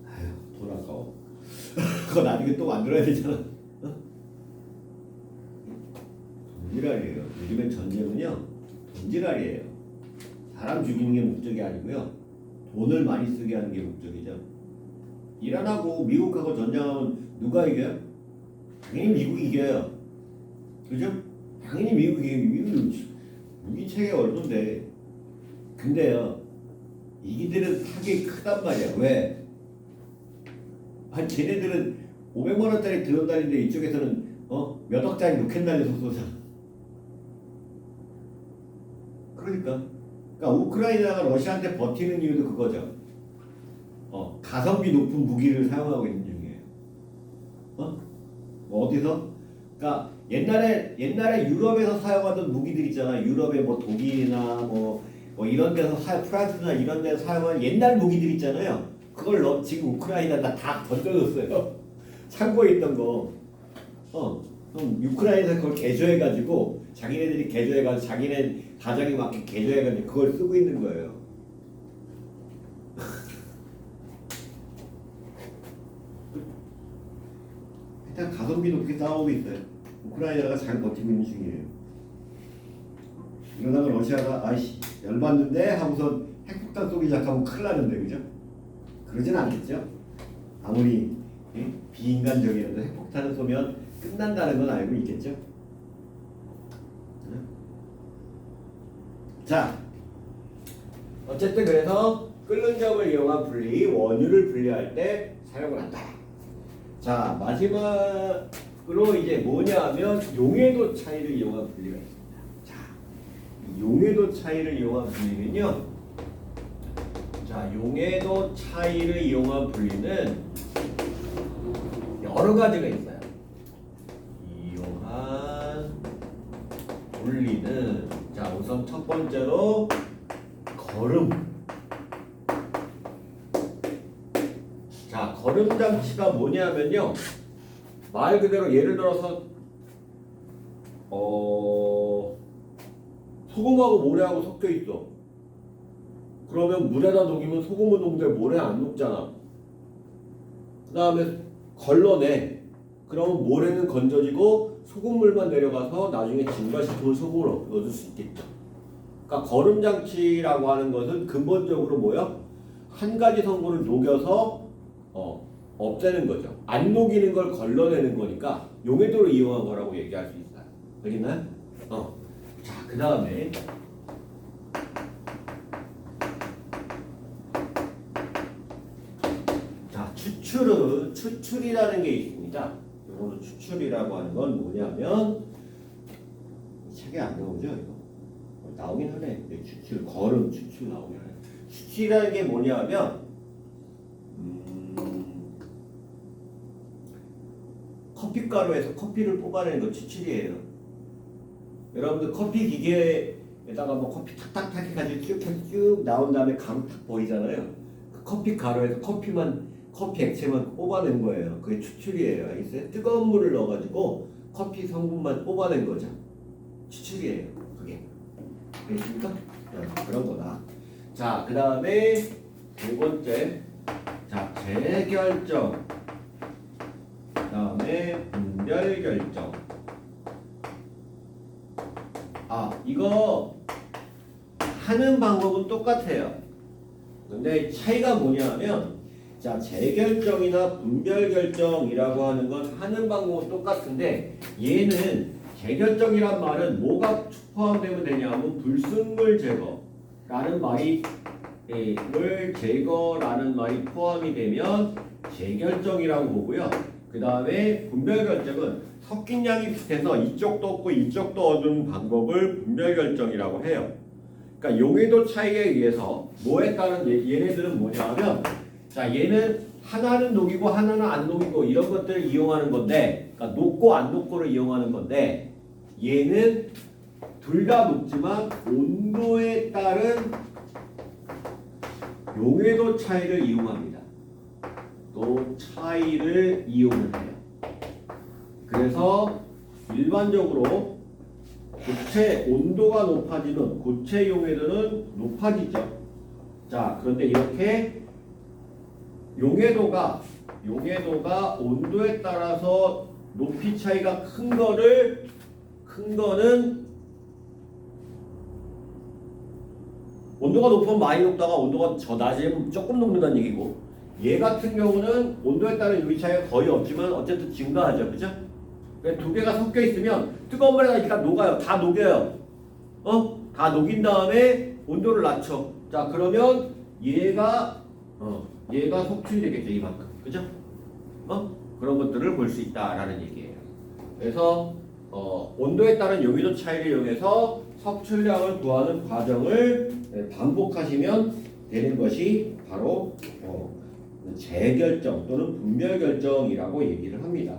아휴, 돈 아까워. 그거 나중에 또 만들어야 되잖아. 돈지랄이에요. 요즘엔 전쟁은요 돈지랄이에요. 사람 죽이는 게 목적이 아니고요 돈을 많이 쓰게 하는 게 목적이죠. 이란하고 미국하고 전쟁하면 누가 이겨요? 당연히 미국이 이겨요. 그죠? 당연히 미국이 이겨요. 미국이 무기 체계가 얼마인데. 근데요 이기들은 타격이 크단 말이야. 왜? 쟤네들은 500만 원짜리 드론 달리는데 이쪽에서는 몇 억짜리 로켓 날려서 쏘잖아. 그러니까 우크라이나가 러시아한테 버티는 이유도 그거죠. 가성비 높은 무기를 사용하고 있는 중이에요. 어디서? 그러니까 옛날에 유럽에서 사용하던 무기들 있잖아. 유럽의 뭐 독일이나 뭐 이런 데서 프랑스나 이런 데서 사용하는 옛날 무기들 있잖아요. 그걸 지금 우크라이나가 다 던져줬어요. 창고에 있던 거. 그럼 우크라이나에서 그걸 개조해가지고 자기네들이 개조해가지고 자기네 가정에 맞게 개조해가지고 그걸 쓰고 있는 거예요. 일단 가성비 높게 싸우고 있어요. 우크라이나가 잘 버티고 있는 중이에요. 이러다가 러시아가 아이씨 열받는데 하고서 핵폭탄 쏘기 시작하면 큰일 나는데 그죠? 그러진 않겠죠? 아무리 비인간적이라도 핵폭탄을 쏘면 끝난다는 건 알고 있겠죠? 자, 어쨌든 그래서 끓는 점을 이용한 분리, 원유를 분리할 때 사용을 한다. 자, 마지막으로 이제 뭐냐 하면 용해도 차이를 이용한 분리가 있습니다. 자, 용해도 차이를 이용한 분리는요. 자, 용해도 차이를 이용한 분리는 여러 가지가 있어요. 이용한 분리는 자, 우선 첫 번째로 거름. 자, 거름 장치가 뭐냐면요. 말 그대로 예를 들어서 소금하고 모래하고 섞여 있어. 그러면 물에다 녹이면 소금은 녹는데 모래 안 녹잖아. 그 다음에 걸러내. 그러면 모래는 건져지고 소금물만 내려가서 나중에 증발시키면 소금을 얻을 수 있겠죠. 그러니까 거름 장치라고 하는 것은 근본적으로 뭐야? 한 가지 성분을 녹여서 없애는 거죠. 안 녹이는 걸 걸러내는 거니까 용해도를 이용한 거라고 얘기할 수 있어요. 알겠나요? 자, 그 다음에 추출이라는 게 있습니다. 이거는 추출이라고 하는 건 뭐냐면 책에 안 나오죠 이거. 나오긴 하네. 추출, 걸음 추출 나오긴 하네. 추출이라는 게 뭐냐면 커피가루에서 커피를 뽑아내는 거 추출이에요. 여러분들 커피 기계에다가 뭐 커피 탁탁탁 해가지고 쭉 나온 다음에 가루 탁 버리잖아요. 그 커피 가루에서 커피 액체만 뽑아낸 거예요. 그게 추출이에요. 알겠어요? 뜨거운 물을 넣어가지고 커피 성분만 뽑아낸 거죠. 추출이에요. 그게. 알겠습니까? 네, 그런 거다. 자, 그 다음에 두 번째. 자, 재결정. 그 다음에 분별결정. 이거 하는 방법은 똑같아요. 근데 차이가 뭐냐면, 자, 재결정이나 분별결정이라고 하는 건 하는 방법은 똑같은데, 얘는 재결정이란 말은 뭐가 포함되면 되냐면 불순물 제거라는 말이 제거라는 말이 포함이 되면 재결정이라고 보고요. 그 다음에 분별결정은 섞인 양이 비슷해서 이쪽도 없고 이쪽도 얻은 방법을 분별결정이라고 해요. 그러니까 용해도 차이에 의해서 뭐에 따른 얘네들은 뭐냐면, 자, 얘는 하나는 녹이고 하나는 안 녹이고 이런 것들을 이용하는 건데, 그러니까 녹고 안 녹고를 이용하는 건데, 얘는 둘 다 녹지만 온도에 따른 용해도 차이를 이용합니다. 또 차이를 이용을 해요. 그래서 일반적으로 고체 온도가 높아지는 고체 용해도는 높아지죠. 자, 그런데 이렇게 용해도가 온도에 따라서 높이 차이가 큰 거는 온도가 높으면 많이 녹다가 온도가 낮으면 조금 녹는다는 얘기고, 얘 같은 경우는 온도에 따른 유리 차이가 거의 없지만 어쨌든 증가하죠. 그죠? 두 개가 섞여 있으면 뜨거운 물에다 일단 녹아요. 다 녹여요. 다 녹인 다음에 온도를 낮춰. 자, 그러면 얘가 속출이 되겠죠. 이만큼. 그죠? 그런 것들을 볼 수 있다라는 얘기예요. 그래서 온도에 따른 용해도 차이를 이용해서 섭출량을 구하는 과정을 반복하시면 되는 것이 바로 재결정 또는 분별결정이라고 얘기를 합니다.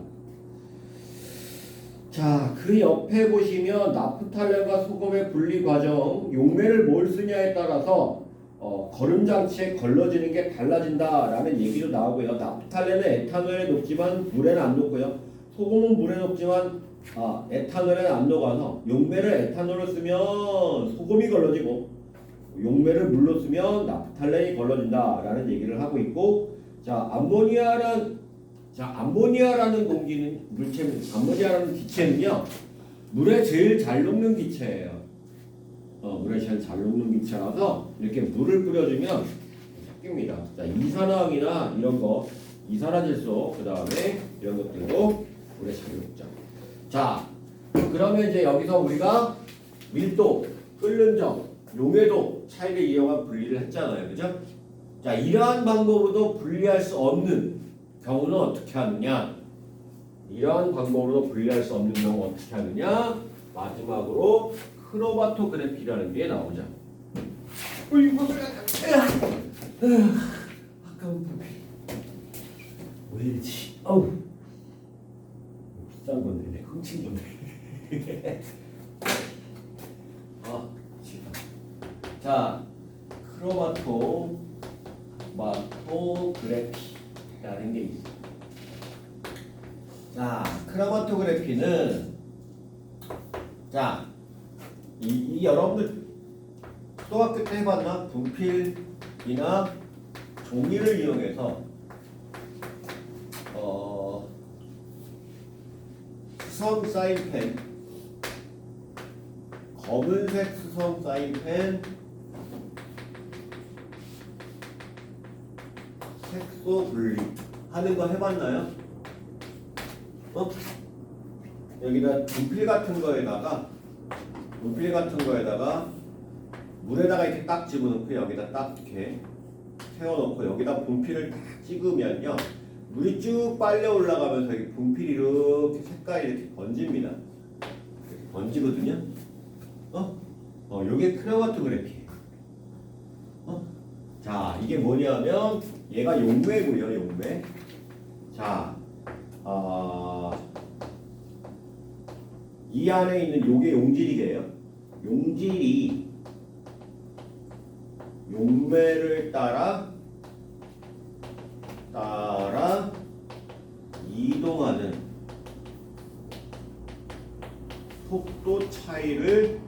자, 그 옆에 보시면 나프탈렌과 소금의 분리 과정, 용매를 뭘 쓰냐에 따라서 걸음 장치에 걸러지는 게 달라진다라는 얘기도 나오고요. 나프탈렌은 에탄올에 녹지만 물에는 안 녹고요. 소금은 물에 녹지만 에탄올에는 안 녹아서 용매를 에탄올로 쓰면 소금이 걸러지고 용매를 물로 쓰면 나프탈렌이 걸러진다라는 얘기를 하고 있고, 자, 암모니아라는 암모니아라는 기체는요, 물에 제일 잘 녹는 기체예요. 물에 제일 잘 녹는 기체라서 이렇게 물을 뿌려주면 섞입니다. 자, 이산화황이나 이런 거, 이산화질소, 그 다음에 이런 것들도 물에 잘 녹죠. 자, 그러면 이제 여기서 우리가 밀도, 끓는 점, 용해도 차이를 이용한 분리를 했잖아요. 그죠? 자, 이러한 방법으로도 분리할 수 없는 경우는 어떻게 하느냐? 이러한 방법으로 분리할 수 없는 경우 어떻게 하느냐? 마지막으로 크로마토그래피라는 게 나오죠. 아까운 커피. 왜 이러지? 비싼 건데, 훔친 건데. 자, 크로마토그래피라는 게 있어요. 자, 크로마토그래피는, 자, 이 여러분들 초등학교 때 해봤나? 분필이나 종이를 이용해서 수성 사인펜, 검은색 수성 사인펜, 색소 분리 하는 거 해봤나요? 여기다 분필 같은 거에다가 물에다가 이렇게 딱 집어넣고 여기다 딱 이렇게 세워놓고 여기다 분필을 딱 찍으면요, 물이 쭉 빨려 올라가면서 이 분필이 이렇게 색깔이 이렇게 번집니다. 이렇게 번지거든요. 요게 크로마토그래피. 자, 이게 뭐냐면 얘가 용매고요, 용매. 자, 이 안에 있는 요게 용질이게요. 용질이 용매를 따라 이동하는 속도 차이를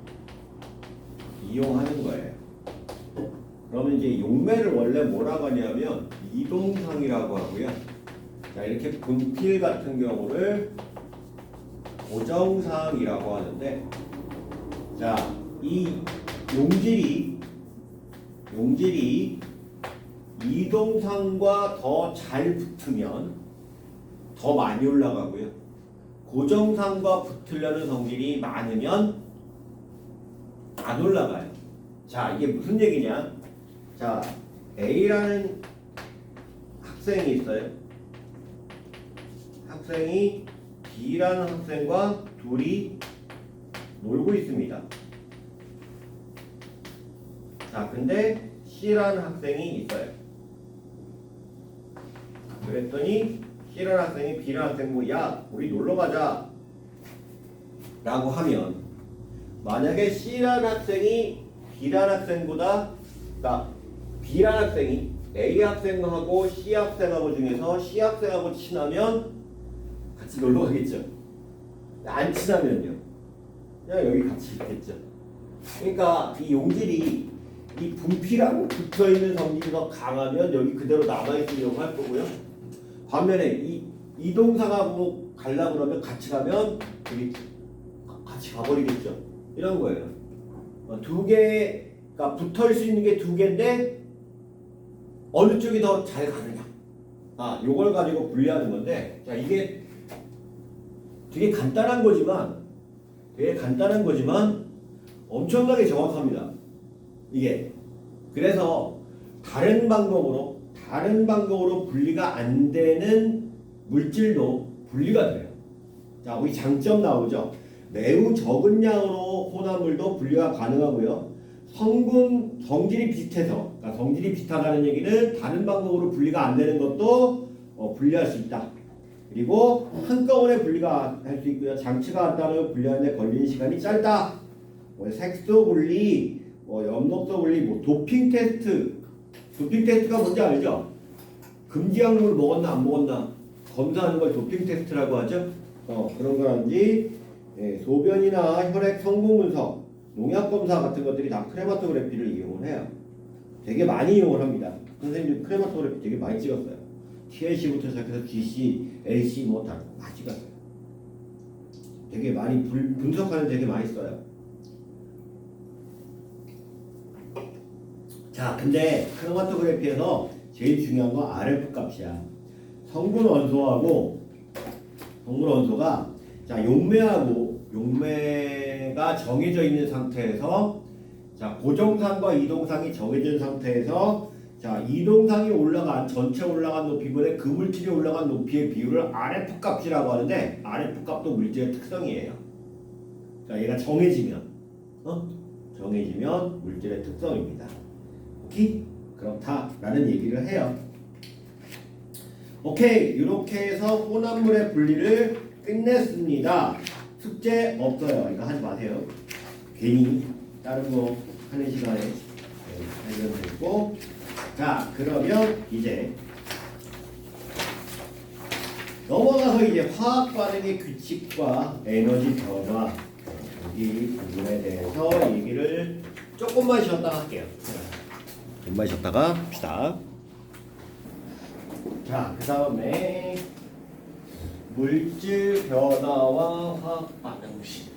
이용하는 거예요. 그러면 이제 용매를 원래 뭐라고 하냐면 이동상이라고 하고요. 자, 이렇게 분필 같은 경우를 고정상이라고 하는데, 자, 이 용질이 이동상과 더 잘 붙으면 더 많이 올라가고요. 고정상과 붙으려는 성질이 많으면 안 올라가요. 자, 이게 무슨 얘기냐? 자, A라는 학생이 있어요. 학생이 B라는 학생과 둘이 놀고 있습니다. 자, 근데 C라는 학생이 있어요. 그랬더니 C라는 학생이 B라는 학생과 야, 우리 놀러 가자 라고 하면, 만약에 C라는 학생이 B라는 학생보다, 그러니까 B라는 학생이 A 학생하고 C 학생하고 중에서 C 학생하고 친하면 같이 놀러 가겠죠. 안 친하면요, 그냥 여기 같이 있겠죠. 그러니까 이 용질이 이 분필하고 붙어있는 성질이 더 강하면 여기 그대로 남아있으려고 할 거고요. 반면에 이 이동상하고 가려고 그러면 같이 가면 여기 같이 가버리겠죠. 이런 거예요. 두 개가 붙어있을 수 있는 게 두 개인데 어느 쪽이 더 잘 가느냐. 요걸 가지고 분리하는 건데, 자, 이게 되게 간단한 거지만 엄청나게 정확합니다. 이게. 그래서 다른 방법으로 분리가 안 되는 물질도 분리가 돼요. 자, 우리 장점 나오죠. 매우 적은 양으로 혼합물도 분리가 가능하고요. 성질이 비슷해서, 그러니까 성질이 비슷하다는 얘기는 다른 방법으로 분리가 안 되는 것도 분리할 수 있다. 그리고 한꺼번에 분리가 할 수 있고요. 장치가 간단하고 분리하는데 걸리는 시간이 짧다. 색소 분리, 엽록소 분리, 도핑 테스트가 뭔지 알죠? 금지 약물을 먹었나 안 먹었나 검사하는 걸 도핑 테스트라고 하죠. 그런 거라든지, 소변이나 혈액 성분 분석, 농약 검사 같은 것들이 다 크레마토그래피를 이용을 해요. 되게 많이 이용을 합니다. 선생님들 크레마토그래피 되게 많이 찍었어요. TLC부터 시작해서 GC, LC 다 많이 찍었어요. 되게 많이 분석하는 되게 많이 써요. 자, 근데 크로마토그래피에서 제일 중요한 건 RF 값이야. 성분 원소가 자, 용매가 정해져 있는 상태에서, 자, 고정상과 이동상이 정해진 상태에서, 자, 이동상이 전체 올라간 높이분의 그 물질이 올라간 높이의 비율을 RF 값이라고 하는데, RF 값도 물질의 특성이에요. 자, 얘가 정해지면 물질의 특성입니다. 오케이? 그렇다라는 얘기를 해요. 오케이, 이렇게 해서 혼합물의 분리를 끝냈습니다. 숙제 없어요. 이거 하지 마세요. 괜히 다른 거 하는 시간에 발견됐고. 자, 그러면 이제 넘어가서 이제 화학 반응의 규칙과 에너지 변화, 이 부분에 대해서 얘기를 조금만 쉬었다 할게요. 조금만 쉬었다가 합시다. 자, 그 다음에 물질 변화와 화학 반응식.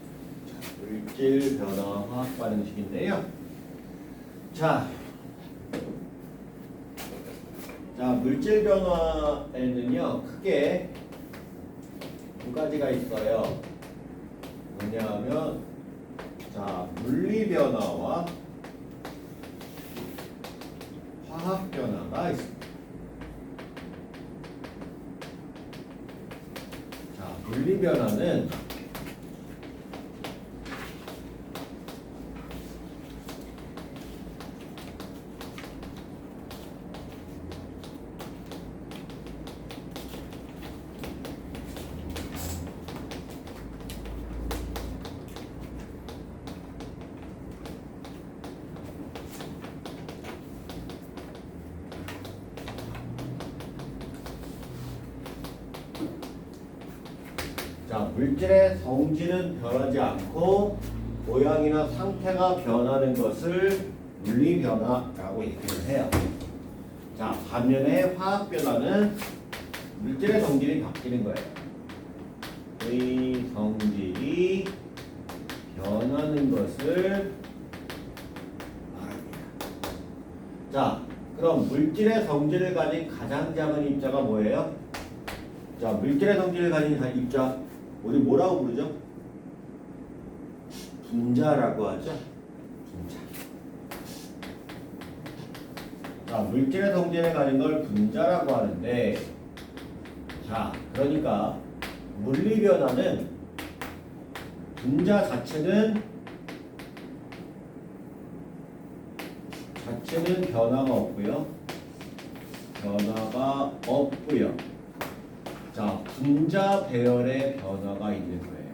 물질 변화 화학 반응식인데요. 자, 물질 변화에는요, 크게 두 가지가 있어요. 뭐냐면, 자, 물리 변화와 화학 변화가 있습니다. 물리 변화는 자, 물질의 성질은 변하지 않고 모양이나 상태가 변하는 것을 물리 변화라고 얘기를 해요. 자, 반면에 화학 변화는 물질의 성질이 바뀌는 거예요. 의 성질이 변하는 것을 말합니다. 자, 그럼 물질의 성질을 가진 가장 작은 입자가 뭐예요? 자, 물질의 성질을 가진 입자 우리 뭐라고 부르죠? 분자라고 하죠. 분자. 자, 물질의 성질을 가진 걸 분자라고 하는데, 자, 그러니까 물리 변화는 분자 자체는 변화가 없고요. 변화가 없고요. 자, 분자 배열의 변화가 있는 거예요.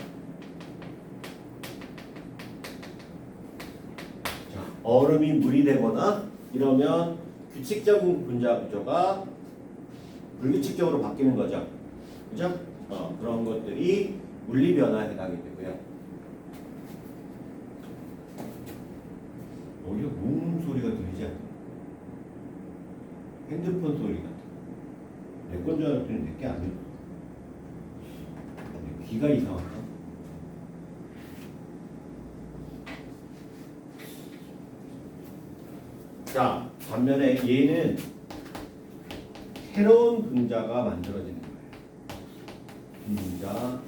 자, 얼음이 물이 되거나 이러면 규칙적인 분자 구조가 불규칙적으로 바뀌는 거죠. 그죠? 그런 것들이 물리 변화에 해당이 되고요. 오히려 웅 소리가 들리지 않아요? 핸드폰 소리 같아. 내 건 줄 알았더니 내게 아니야. 귀가 이상한가? 자, 반면에 얘는 새로운 분자가 만들어지는 거예요. 분자.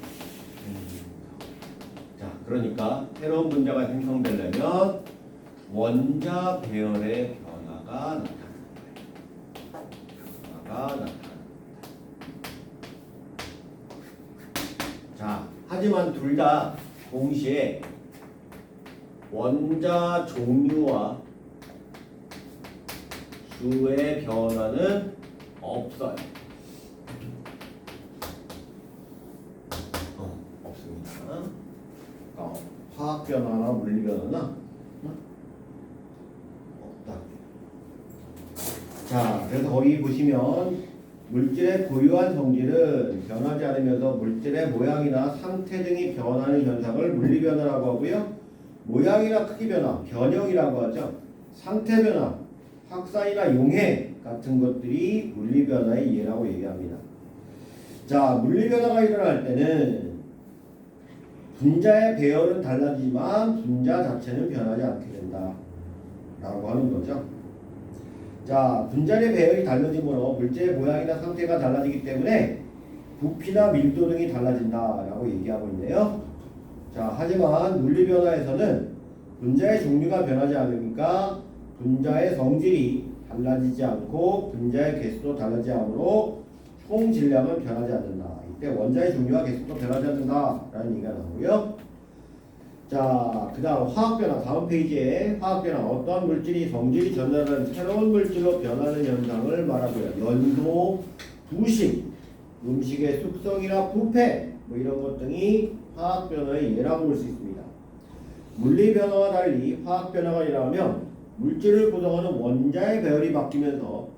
자, 그러니까 새로운 분자가 생성되려면 원자 배열의 변화가 나타나는 거예요. 변화가 나타나는 자, 하지만 둘 다 동시에 원자 종류와 수의 변화는 없어요. 없습니다. 화학 변화나 물리 변화나 없다. 자, 그래서 거기 보시면 물질의 고유한 성질은 변하지 않으면서 물질의 모양이나 상태 등이 변하는 현상을 물리 변화라고 하고요. 모양이나 크기 변화, 변형이라고 하죠. 상태 변화, 확산이나 용해 같은 것들이 물리 변화의 예라고 얘기합니다. 자, 물리 변화가 일어날 때는 분자의 배열은 달라지지만 분자 자체는 변하지 않게 된다 라고 하는 거죠. 자, 분자의 배열이 달라짐으로 물질의 모양이나 상태가 달라지기 때문에 부피나 밀도 등이 달라진다 라고 얘기하고 있네요. 자, 하지만 물리 변화에서는 분자의 종류가 변하지 않으니까 분자의 성질이 달라지지 않고 분자의 개수도 달라지지 않으므로 총 질량은 변하지 않는다. 이때 원자의 종류와 개수도 변하지 않는다 라는 얘기가 나오고요. 자, 그 다음 화학 변화, 다음 페이지에 화학 변화, 어떤 물질이 성질이 전달하는 새로운 물질로 변하는 현상을 말하고요. 연소, 부식, 음식의 숙성이나 부패 뭐 이런 것 등이 화학 변화의 예라고 볼 수 있습니다. 물리 변화와 달리 화학 변화가 일어나면 물질을 구성하는 원자의 배열이 바뀌면서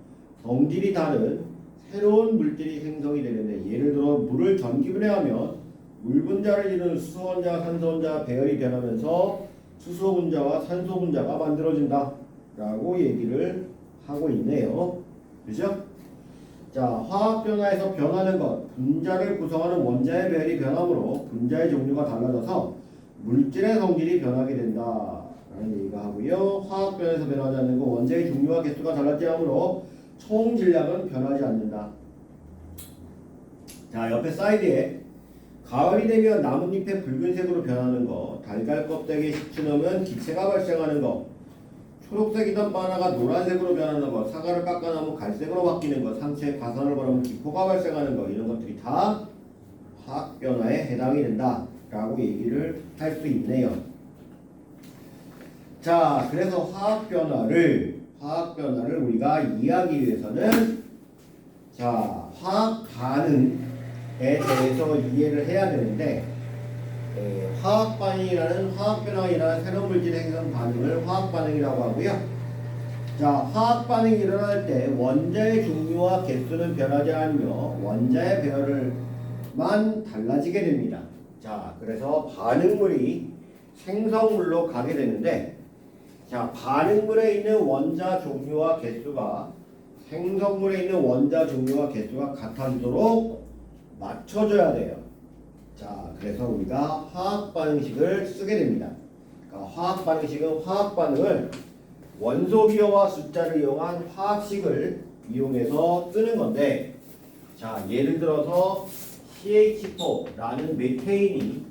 성질이 다른 새로운 물질이 생성이 되는데, 예를 들어 물을 전기분해하면 물 분자를 이루는 수소원자와 산소원자 배열이 변하면서 수소 분자와 산소 분자가 만들어진다 라고 얘기를 하고 있네요. 그죠? 자, 화학 변화에서 변하는 것, 분자를 구성하는 원자의 배열이 변하므로 분자의 종류가 달라져서 물질의 성질이 변하게 된다 라는 얘기가 하고요. 화학 변화에서 변하지 않는 것, 원자의 종류와 개수가 달라지지 않으므로 총 질량은 변하지 않는다. 자, 옆에 사이드에 가을이 되면 나뭇잎의 붉은색으로 변하는 거, 달걀 껍데기에 식초 넣으면 기체가 발생하는 거, 초록색이던 바나가 노란색으로 변하는 거, 사과를 깎아놓으면 갈색으로 바뀌는 거, 상체에 가산을 바르면 기포가 발생하는 거, 이런 것들이 다 화학 변화에 해당이 된다라고 얘기를 할 수 있네요. 자, 그래서 화학 변화를 우리가 이해하기 위해서는 자, 화학 반응에 대해서 이해를 해야 되는데 화학 반응이라는 화학 변화가 일어나는 새로운 물질의 생성 반응을 화학 반응이라고 하고요. 자, 화학 반응이 일어날 때 원자의 종류와 개수는 변하지 않으며 원자의 배열만 달라지게 됩니다. 자, 그래서 반응물이 생성물로 가게 되는데 자, 반응물에 있는 원자 종류와 개수가 생성물에 있는 원자 종류와 개수가 같아지도록 맞춰줘야 돼요. 자, 그래서 우리가 화학 반응식을 쓰게 됩니다. 그러니까 화학 반응식은 화학 반응을 원소 기호와 숫자를 이용한 화학식을 이용해서 쓰는 건데 자, 예를 들어서 CH4라는 메테인이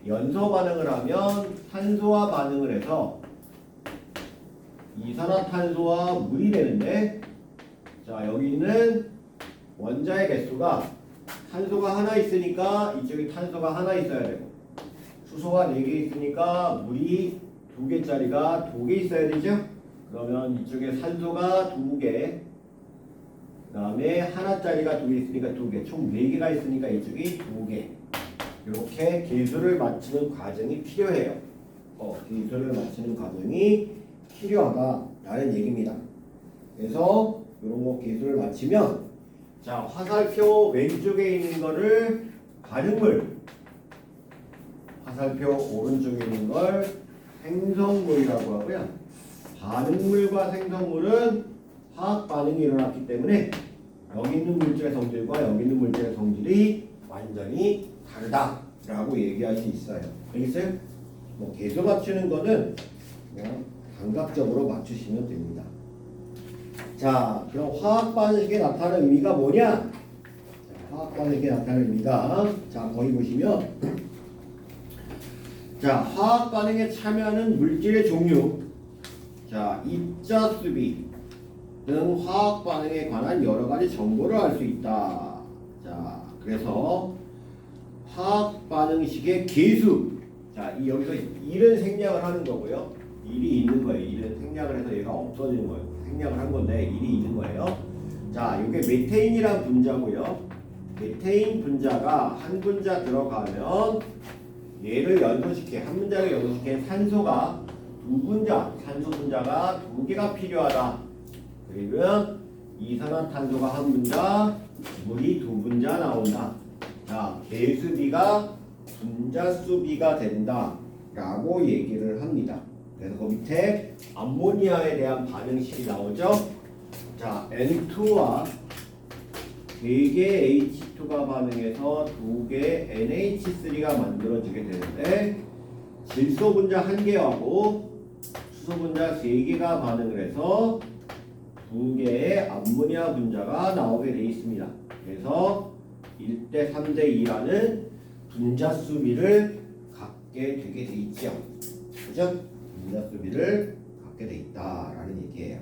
연소 반응을 하면 탄소와 반응을 해서 이산화탄소와 물이 되는데 자, 여기 있는 원자의 개수가 탄소가 하나 있으니까 이쪽에 탄소가 하나 있어야 되고 수소가 4개 있으니까 물이 2개짜리가 2개 있어야 되죠? 그러면 이쪽에 산소가 2개, 그 다음에 하나짜리가 2개 있으니까 2개, 총 4개가 있으니까 이쪽이 2개. 이렇게 개수를 맞추는 과정이 필요해요. 개수를 맞추는 과정이 필요하다라는 얘기입니다. 그래서 이런 거 개수를 맞추면 자, 화살표 왼쪽에 있는 거를 반응물, 화살표 오른쪽에 있는 걸 생성물이라고 하고요. 반응물과 생성물은 화학 반응이 일어났기 때문에 여기 있는 물질의 성질과 여기 있는 물질의 성질이 완전히 다르다라고 얘기할 수 있어요. 알겠어요? 뭐 개수 맞추는 거는 그냥 감각적으로 맞추시면 됩니다. 자, 그럼 화학 반응식에 나타나는 의미가 뭐냐? 자, 화학 반응식에 나타나는 의미가 자, 거기 보시면 자, 화학 반응에 참여하는 물질의 종류, 자, 입자 수비 등 화학 반응에 관한 여러 가지 정보를 알 수 있다. 자, 그래서 화학 반응식의 개수, 자, 여기서 1은 생략을 하는 거고요. 1이 있는 거예요. 1은 생략을 해서 얘가 없어지는 거예요. 생략을 한 건데 1이 있는 거예요. 자, 이게 메테인이란 분자고요. 메테인 분자가 한 분자 들어가면 얘를 연소시켜 한 분자를 연소시킨 산소가 2분자, 산소 분자가 2개가 필요하다. 그러면 이산화탄소가 한 분자, 물이 2분자 나온다. 자, 개수비가 분자수비가 된다라고 얘기를 합니다. 그래서 그 밑에 암모니아에 대한 반응식이 나오죠. 자, N2와 3개 H2가 반응해서 2개 NH3가 만들어지게 되는데 질소 분자 1개하고 수소 분자 3개가 반응을 해서 2개의 암모니아 분자가 나오게 되어 있습니다. 그래서 1대 3대 2라는 분자 수비를 갖게 되게 돼 있죠. 그죠? 분자 수비를 갖게 돼 있다라는 얘기예요.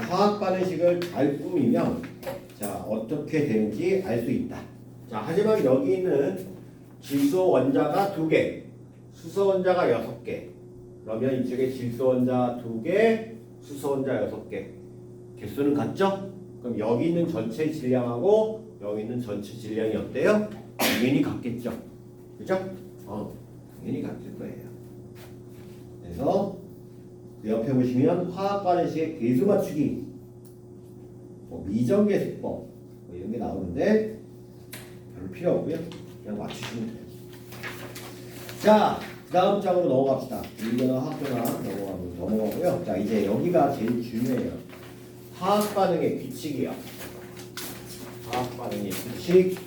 화학 반응식을 잘 꾸미면 자, 어떻게 되는지 알 수 있다. 자, 하지만 여기 있는 질소 원자가 2개, 수소 원자가 6개. 그러면 이쪽에 질소 원자 2개, 수소 원자 6개. 개수는 같죠? 그럼 여기 있는 전체 질량하고 여기 있는 전체 질량이 어때요? 당연히 같겠죠. 그죠? 당연히 같을 거예요. 그래서 그 옆에 보시면 화학 반응식의 개수 맞추기, 미정계수법 이런 게 나오는데 별로 필요 없고요. 그냥 맞추시면 돼요. 자, 그 다음 장으로 넘어갑시다. 일견화 화학변화 넘어가고요. 자, 이제 여기가 제일 중요해요. 화학 반응의 규칙이요. 화학 반응의 규칙.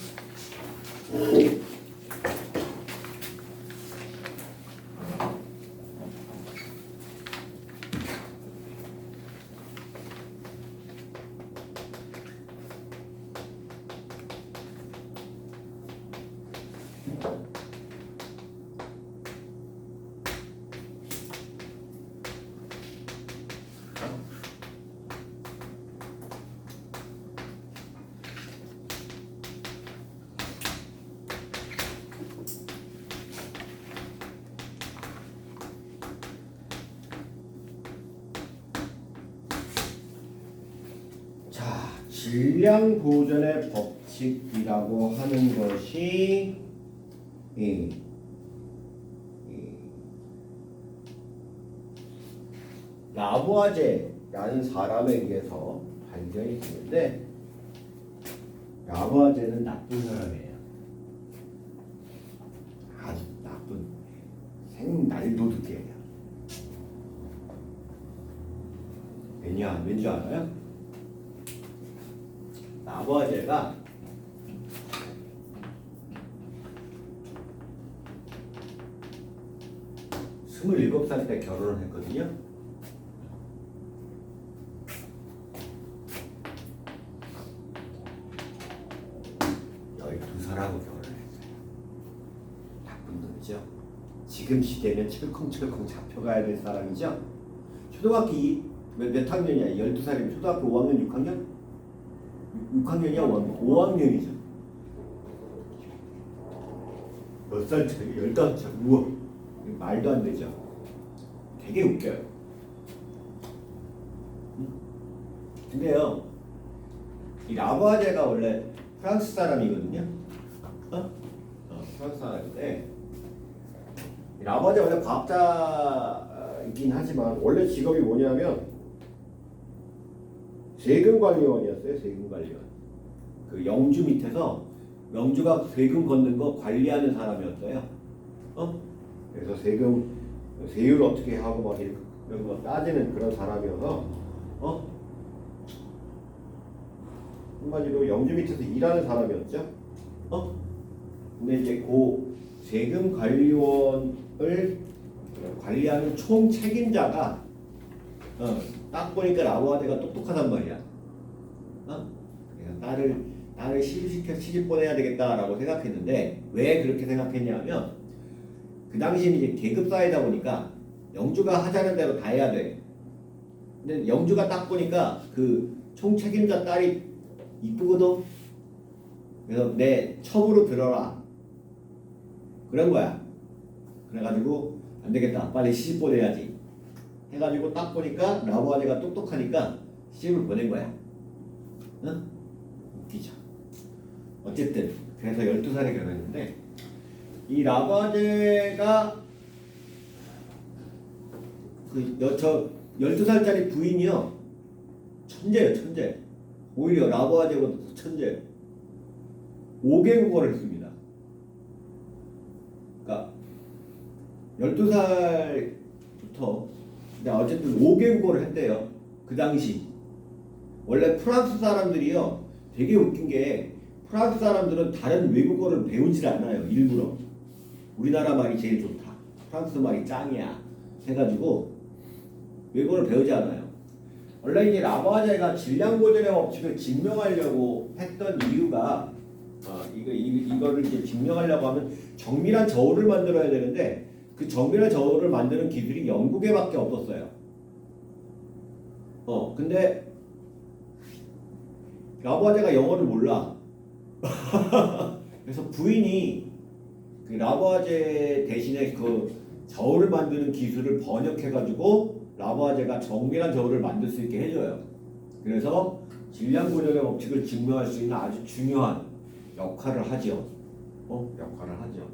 질량 보존의 법칙이라고 하는 것이 라부아제라는 사람에 의해서 발견이 되는데 라부아제는 나쁜 사람이에요. 아주 나쁜 생날도둑이에요. 왠지 알아요? 라부아제가 27살 때 결혼을 했거든요. 하고 결혼을 했어요. 나쁜 놈이죠. 지금 시대면 철컹철컹 잡혀가야 될 사람이죠. 초등학교 몇 학년이야? 12살이면 초등학교 5학년, 6학년? 6학년이야? 5학년? 5학년이죠. 몇 살 차이? 15살. 우와. 말도 안 되죠. 되게 웃겨요. 근데요, 이 라부아제가 원래 프랑스 사람이거든요. 프랑스 사람인데 라부아제 원래 과학자이긴 하지만 원래 직업이 뭐냐면 세금관리원이었어요. 세금관리원. 그 영주 밑에서 영주가 세금 걷는 거 관리하는 사람이었어요. 그래서 세율 어떻게 하고 막 이런 거 따지는 그런 사람이어서 한마디로 영주 밑에서 일하는 사람이었죠. 근데 이제 그 세금 관리원을 관리하는 총 책임자가 딱 보니까 라부아제가 똑똑하단 말이야. 그래서 딸을 시집 보내야 되겠다라고 생각했는데 왜 그렇게 생각했냐면 그 당시는 이제 계급 사회다 보니까 영주가 하자는 대로 다 해야 돼. 근데 영주가 딱 보니까 그 총 책임자 딸이 이쁘거든. 그래서 내 첩으로 들어라. 그런 거야. 그래가지고 안 되겠다. 빨리 시집 보내야지. 해가지고 딱 보니까 라부아제가 똑똑하니까 시집을 보낸 거야. 응? 웃기죠. 어쨌든 그래서 12살에 결혼했는데 이 라부아제가 저 12살짜리 부인이요. 천재예요. 천재. 오히려 라부아제보다 더 천재. 5개국어를 했습니다. 그러니까 12살부터 어쨌든 5개국어를 했대요. 그 당시. 원래 프랑스 사람들이요. 되게 웃긴 게 프랑스 사람들은 다른 외국어를 배우질 않아요. 일부러. 우리나라 말이 제일 좋다. 프랑스 말이 짱이야. 해가지고 외국어를 배우지 않아요. 원래 이제 라부아제가 질량 보존의 법칙을 증명하려고 했던 이유가 이거를 이제 증명하려고 하면 정밀한 저울을 만들어야 되는데 그 정밀한 저울을 만드는 기술이 영국에밖에 없었어요. 근데 라부아제가 영어를 몰라. 그래서 부인이 그 라부아제 대신에 그 저울을 만드는 기술을 번역해가지고 라부아제가 정밀한 저울을 만들 수 있게 해줘요. 그래서 질량 보존의 법칙을 증명할 수 있는 아주 중요한 역할을 하죠. 역할을 하죠.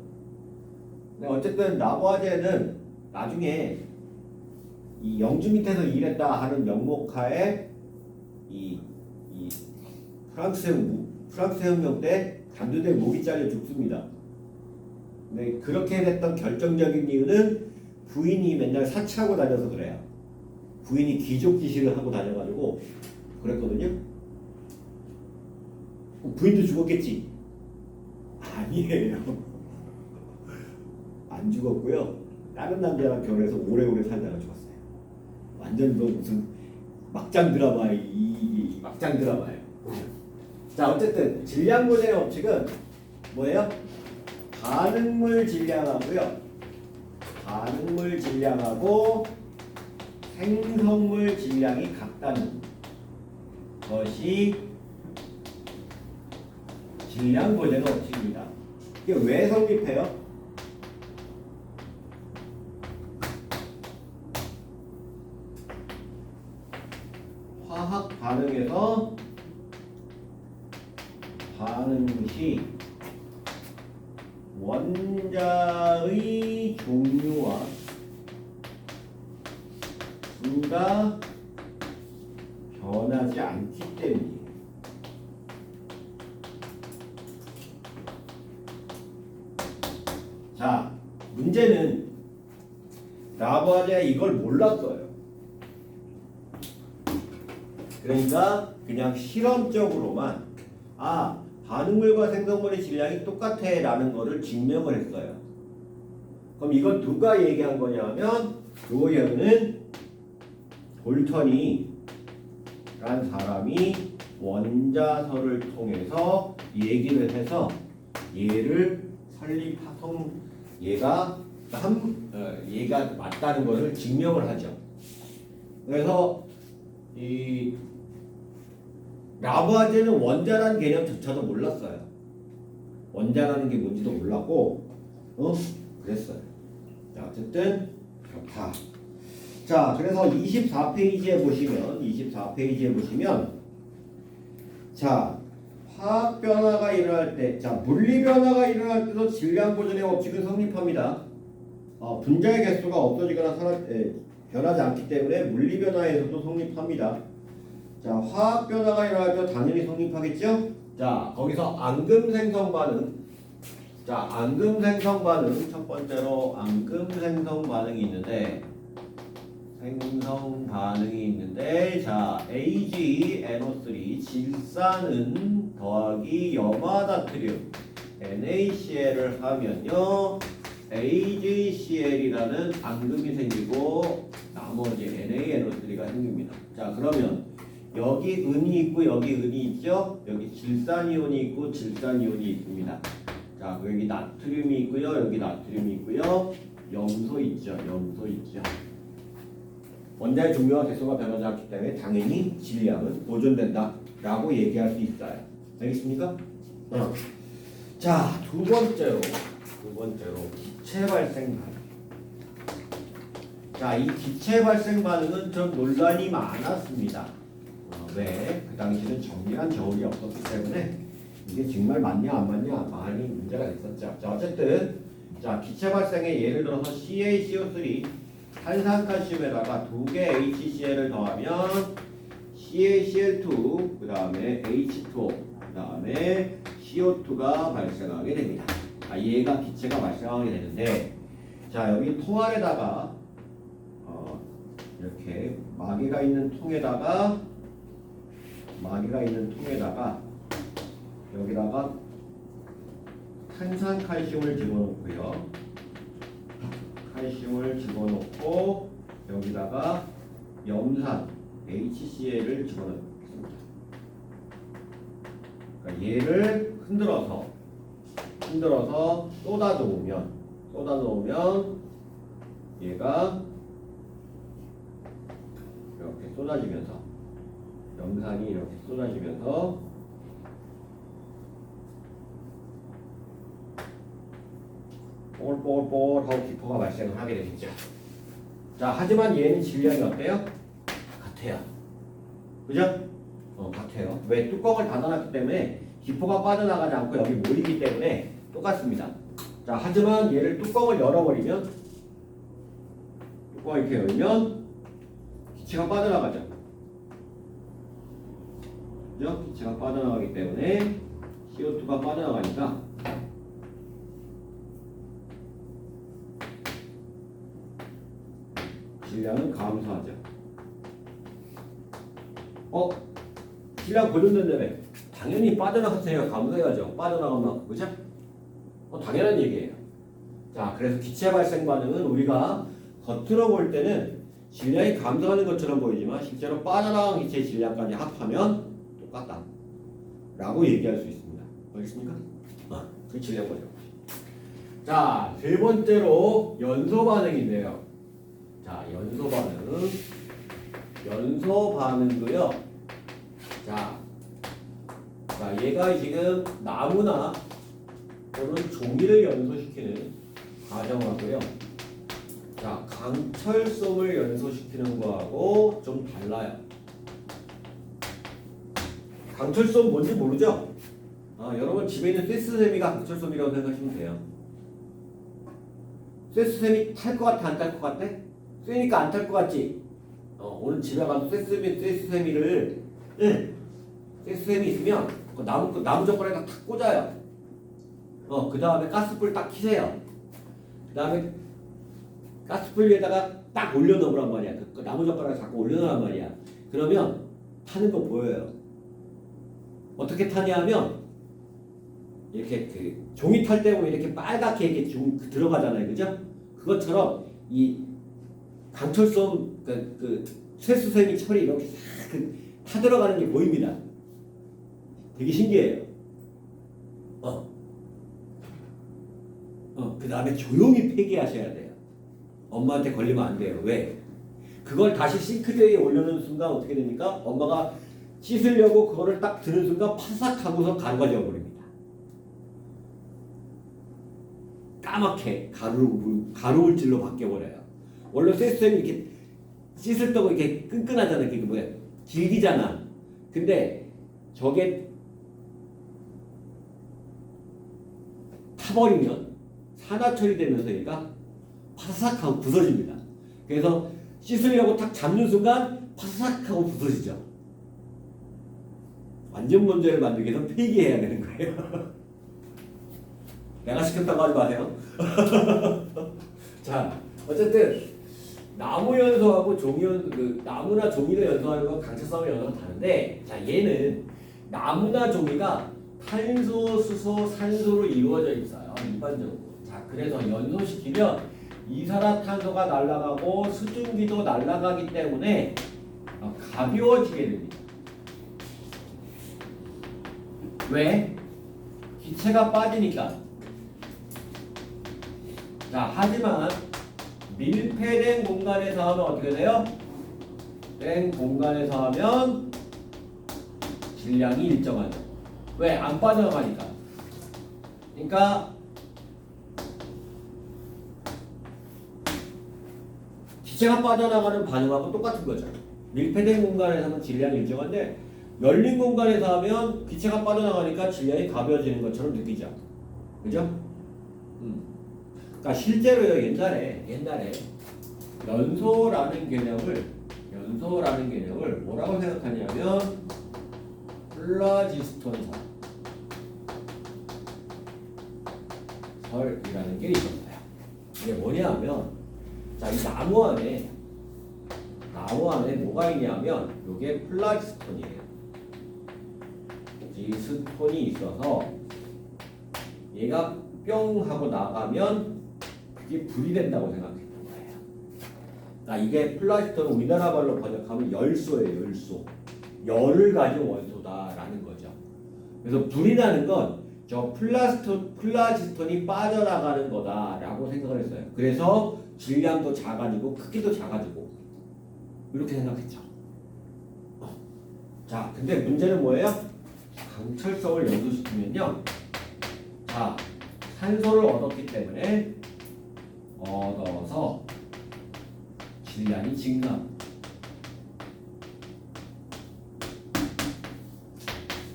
근데 어쨌든 라부아제는 나중에 이 영주 밑에서 일했다 하는 명목하에 이 프랑스 혁명 때 단두대 목이 잘려 죽습니다. 근데 그렇게 됐던 결정적인 이유는 부인이 맨날 사치하고 다녀서 그래요. 부인이 귀족지시를 하고 다녀가지고 그랬거든요. 부인도 죽었겠지? 아니에요. 안 죽었고요. 다른 남자랑 결혼해서 오래오래 살다가 죽었어요. 완전 무슨 막장 드라마 이 막장 드라마예요. 자, 어쨌든 질량 보존의 법칙은 뭐예요? 반응물 질량하고요. 반응물 질량하고 생성물 질량이 같다는 것이 질량 보존의 법칙입니다. 이게 왜 성립해요? 화학 반응에서 반응시 원자의 종류와 수가 변하지 않기 때문이에요. 자, 문제는 라부아제가 이걸 몰랐어요. 그러니까 그냥 실험적으로만 반응물과 생성물의 질량이 똑같아 라는 거를 증명을 했어요. 그럼 이건 누가 얘기한 거냐면 요거는 볼턴이 란 사람이 원자설을 통해서 얘기를 해서 얘를 얘가 맞다는 것을 증명을 하죠. 그래서 이 라부아제는 원자라는 개념조차도 몰랐어요. 원자라는 게 뭔지도 몰랐고, 그랬어요. 자, 어쨌든 그렇다. 자, 그래서 24페이지에 보시면, 자, 화학 변화가 일어날 때, 자, 물리 변화가 일어날 때도 질량 보존의 법칙은 성립합니다. 분자의 개수가 없어지거나 변하지 않기 때문에 물리 변화에서도 성립합니다. 자, 화학 변화가 일어날 때 당연히 성립하겠죠? 자, 거기서 앙금 생성 반응. 자, 앙금 생성 반응. 첫 번째로 앙금 생성 반응이 있는데, 자, AgNO3 질산은 더하기 염화나트륨 NaCl을 하면요, AgCl이라는 앙금이 생기고 나머지 NaNO3가 생깁니다. 자, 그러면 여기 은이 있고 여기 은이 있죠? 여기 질산이온이 있고 질산이온이 있습니다. 자, 여기 나트륨이 있고요. 여기 나트륨이 있고요. 염소 있죠. 원자의 종류와 개수가 변하지 않기 때문에 당연히 질량은 보존된다 라고 얘기할 수 있어요. 알겠습니까? 자, 두 번째로 기체 발생 반응. 자, 이 기체 발생 반응은 좀 논란이 많았습니다. 왜? 그 당시는 정밀한 저울이 없었기 때문에 이게 정말 맞냐 안 맞냐 많이 문제가 있었죠. 자, 어쨌든 자, 기체 발생에 예를 들어서 CaCO3 탄산칼슘에다가 2개 HCl을 더하면 CaCl2 그 다음에 H2O 그 다음에 CO2가 발생하게 됩니다. 얘가 기체가 발생하게 되는데, 자, 여기 통 안에다가 이렇게 마개가 있는 통에다가 여기다가 탄산칼슘을 집어넣고요. 칼슘을 집어넣고 여기다가 염산 HCl을 집어넣겠습니다. 그러니까 얘를 흔들어서 쏟아 놓으면 얘가 이렇게 쏟아지면서 염산이 이렇게 쏟아지면서 뽀글뽀글뽀글하고 기포가 발생을 하게 되겠죠. 자, 하지만 얘는 질량이 어때요? 같아요. 그죠? 같아요. 왜? 뚜껑을 닫아놨기 때문에 기포가 빠져나가지 않고 여기 모이기 때문에 똑같습니다. 자, 하지만 얘를 뚜껑을 열어버리면, 뚜껑을 이렇게 열면 기체가 빠져나가죠. 그죠? 기체가 빠져나가기 때문에 CO2가 빠져나가니까 질량은 감소하죠. 질량 보존된다며. 당연히 빠져나갔으니까 감소해야죠. 빠져나간 만큼, 그죠? 당연한 얘기예요. 자, 그래서 기체 발생 반응은 우리가 겉으로 볼 때는 질량이 감소하는 것처럼 보이지만 실제로 빠져나간 기체의 질량까지 합하면 똑같다 라고 얘기할 수 있습니다. 알겠습니까? 그 질량 보죠. 자, 세 번째로 연소 반응인데요. 자, 연소 반응도요. 자, 얘가 지금 나무나 또는 종이를 연소시키는 과정하고요. 자, 강철솜을 연소시키는 거하고 좀 달라요. 강철솜 뭔지 모르죠? 여러분 집에 있는 세스세미가 강철섬이라고 생각하시면 돼요. 세스세미 탈 것 같아 안 탈 것 같아? 쎄니까 안 탈 것 같지? 오늘 집에 가서 세스세미를 세스세미 있으면 그 나무 젓가락에다 탁 꽂아요. 그 다음에 가스불 딱 켜세요. 그 다음에 가스불 위에다가 딱 올려놓으란 말이야. 그 나무 젓가락을 자꾸 올려놓으란 말이야. 그러면 타는 거 보여요. 어떻게 타냐면 이렇게 그 종이 탈 때 보면 이렇게 빨갛게 이렇게 들어가잖아요, 그죠? 그것처럼 이 강철솜 그 쇠수세미 철이 이렇게 타 들어가는 게 보입니다. 되게 신기해요. 그 다음에 조용히 폐기하셔야 돼요. 엄마한테 걸리면 안 돼요. 왜? 그걸 다시 싱크대에 올려놓는 순간 어떻게 됩니까? 엄마가 씻으려고 그거를 딱 드는 순간 파삭 하고서 가루가 되어버립니다. 까맣게 가루물질로 바뀌어버려요. 원래 쇠수염이 이렇게 씻을 때고 이렇게 끈끈하잖아요. 그게 뭐야? 질기잖아. 근데 저게 타버리면 산화철이 되면서 얘가 파삭하고 부서집니다. 그래서 씻으려고 탁 잡는 순간 파삭하고 부서지죠. 완전 문제를 만들기 위해서 폐기해야 되는 거예요. 내가 시켰다고 하지 마세요. 자, 어쨌든 나무 연소하고 나무나 종이를 연소하는 건 강철섬의 연소가 다른데, 자 얘는 나무나 종이가 탄소, 수소, 산소로 이루어져 있어요. 일반적으로. 자, 그래서 연소시키면 이산화탄소가 날아가고 수증기도 날아가기 때문에 가벼워지게 됩니다. 왜? 기체가 빠지니까. 자, 하지만 밀폐된 공간에서 하면 어떻게 돼요? 된 공간에서 하면 질량이 일정하죠. 왜? 안 빠져나가니까. 그러니까 기체가 빠져나가는 반응하고 똑같은 거죠. 밀폐된 공간에서 하면 질량이 일정한데 열린 공간에서 하면 기체가 빠져나가니까 질량이 가벼워지는 것처럼 느끼죠. 그죠? 그러니까 실제로요, 옛날에 연소라는 개념을 뭐라고 생각하냐면 플라지스톤 설이라는 게 있었어요. 이게 뭐냐면, 자, 이 나무 안에 뭐가 있냐면 이게 플라지스톤이에요. 지스톤이 있어서 얘가 뿅 하고 나가면 그게 불이 된다고 생각했던 거예요. 그러니까 이게 플라지스톤은 우리나라 말로 번역하면 열소예요. 열소. 열을 가진 원소다라는 거죠. 그래서 불이 나는 건 저 플라지스톤이 빠져나가는 거다라고 생각을 했어요. 그래서 질량도 작아지고 크기도 작아지고 이렇게 생각했죠. 자, 근데 문제는 뭐예요? 강철성을 연소시키면요. 자, 산소를 얻었기 때문에 얻어서 질량이 증가합니다.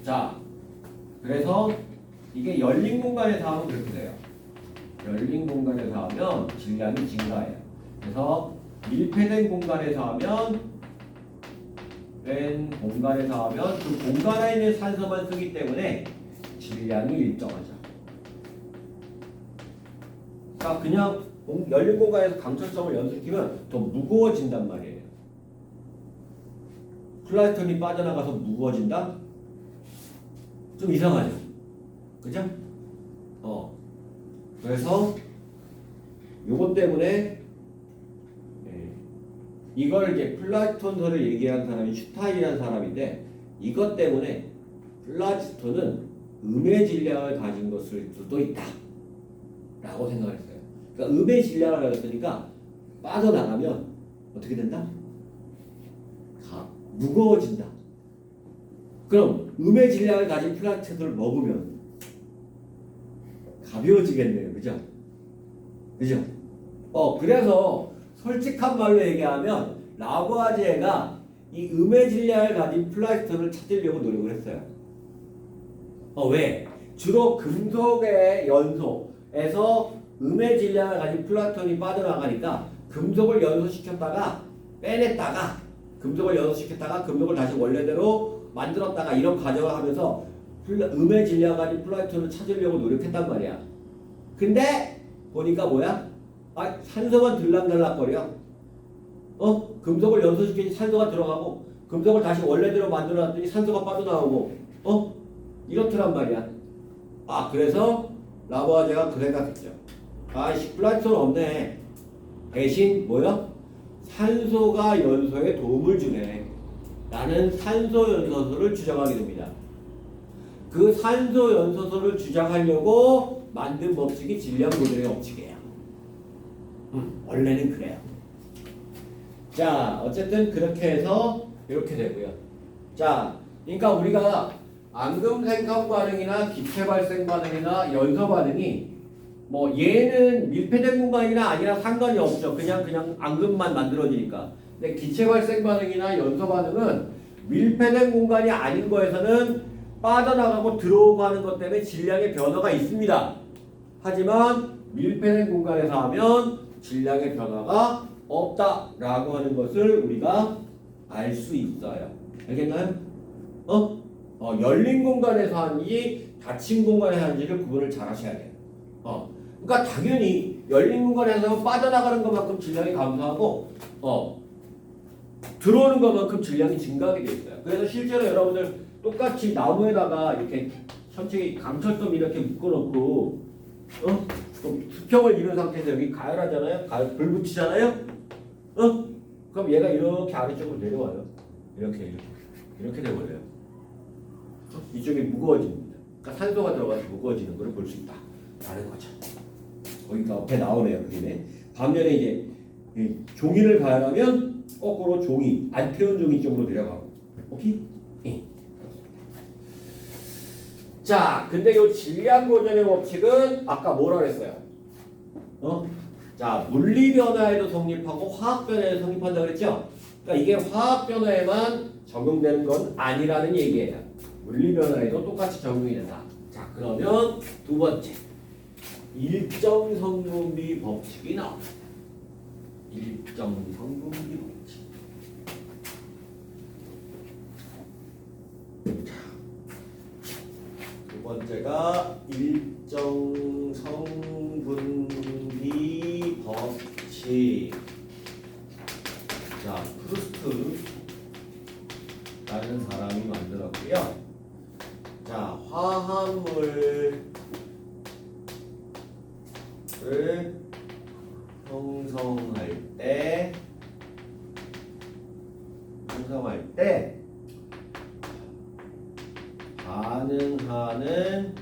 자, 그래서 이게 열린 공간에서 하면 그렇게 돼요. 열린 공간에서 하면 질량이 증가해요. 그래서 밀폐된 공간에서 하면 그 공간 안에 있는 산소만 쓰기 때문에 질량이 일정하죠. 그러니까 그냥 열린 공간에서 강철성을 연소시키면 더 무거워진단 말이에요. 플라스톤이 빠져나가서 무거워진다? 좀 이상하죠. 그죠? 그래서 요것 때문에 이걸 이제 플라스톤설을 얘기한 사람이 슈타인이라는 사람인데, 이것 때문에 플라스톤은 음의 질량을 가진 것일 수도 있다 라고 생각을 했어요. 그러니까 음의 질량을 가졌으니까 빠져나가면 어떻게 된다? 무거워진다. 그럼 음의 질량을 가진 플라스톤을 먹으면 가벼워지겠네요. 그죠? 그죠? 그래서 솔직한 말로 얘기하면 라부아지에가 이 음의 질량을 가진 플라스톤을 찾으려고 노력을 했어요. 왜? 주로 금속의 연소에서 음의 질량을 가진 플라톤이 빠져나가니까 금속을 연소시켰다가 빼냈다가 금속을 연소시켰다가 금속을 다시 원래대로 만들었다가 이런 과정을 하면서 음의 질량을 가진 플라톤을 찾으려고 노력했단 말이야. 근데 보니까 뭐야? 산소만 들락날락거려. 금속을 연소시키니 산소가 들어가고 금속을 다시 원래대로 만들어놨더니 산소가 빠져나오고 이렇더란 말이야. 그래서 라보아제가 그 생각했죠. 플라톤 없네. 대신 뭐야? 산소가 연소에 도움을 주네. 라는 산소 연소소를 주장하게 됩니다. 그 산소 연소소를 주장하려고 만든 법칙이 질량 모델의 법칙이에요. 원래는 그래요. 자, 어쨌든 그렇게 해서 이렇게 되고요. 자, 그러니까 우리가 앙금 생성 반응이나 기체 발생 반응이나 연소 반응이 뭐 얘는 밀폐된 공간이나 아니라 상관이 없죠. 그냥 앙금만 만들어지니까. 근데 기체 발생 반응이나 연소 반응은 밀폐된 공간이 아닌 거에서는 빠져나가고 들어오고 하는 것 때문에 질량의 변화가 있습니다. 하지만 밀폐된 공간에서 하면 질량의 변화가 없다라고 하는 것을 우리가 알 수 있어요. 알겠나요? 열린 공간에서 하는지 닫힌 공간에서 하는지를 구분을 잘 하셔야 돼요. 그러니까 당연히 열린 공간에서 빠져나가는 것만큼 질량이 감소하고 들어오는 것만큼 질량이 증가하게 돼 있어요. 그래서 실제로 여러분들 똑같이 나무에다가 이렇게 전체 강철돔 이렇게 묶어놓고 수평을 이룬 상태에서 여기 가열하잖아요. 불 붙이잖아요. 그럼 얘가 이렇게 아래쪽으로 내려와요. 이렇게 돼버려요. 이쪽이 무거워집니다. 그러니까 산소가 들어가서 무거워지는 걸 볼 수 있다. 라는 거죠. 거기가 앞에 나오네요. 그게 반면에 이제 종이를 가열하면 거꾸로 종이 안 태운 종이 쪽으로 내려가고. 오케이? 자, 근데 이 질량 보존의 법칙은 아까 뭐라 그랬어요? 자, 물리 변화에도 성립하고 화학 변화에도 성립한다 그랬죠? 그러니까 이게 화학 변화에만 적용되는 건 아니라는 얘기예요. 물리 변화에도 똑같이 적용이 된다. 자, 그러면 두 번째. 일정 성분비 법칙이 나옵니다. 일정 성분비 법칙. 두 번째가 일정 성분비 법칙. 자, 프루스트라는 사람이 만들었고요. 자, 화합물을 형성할 때 반응하는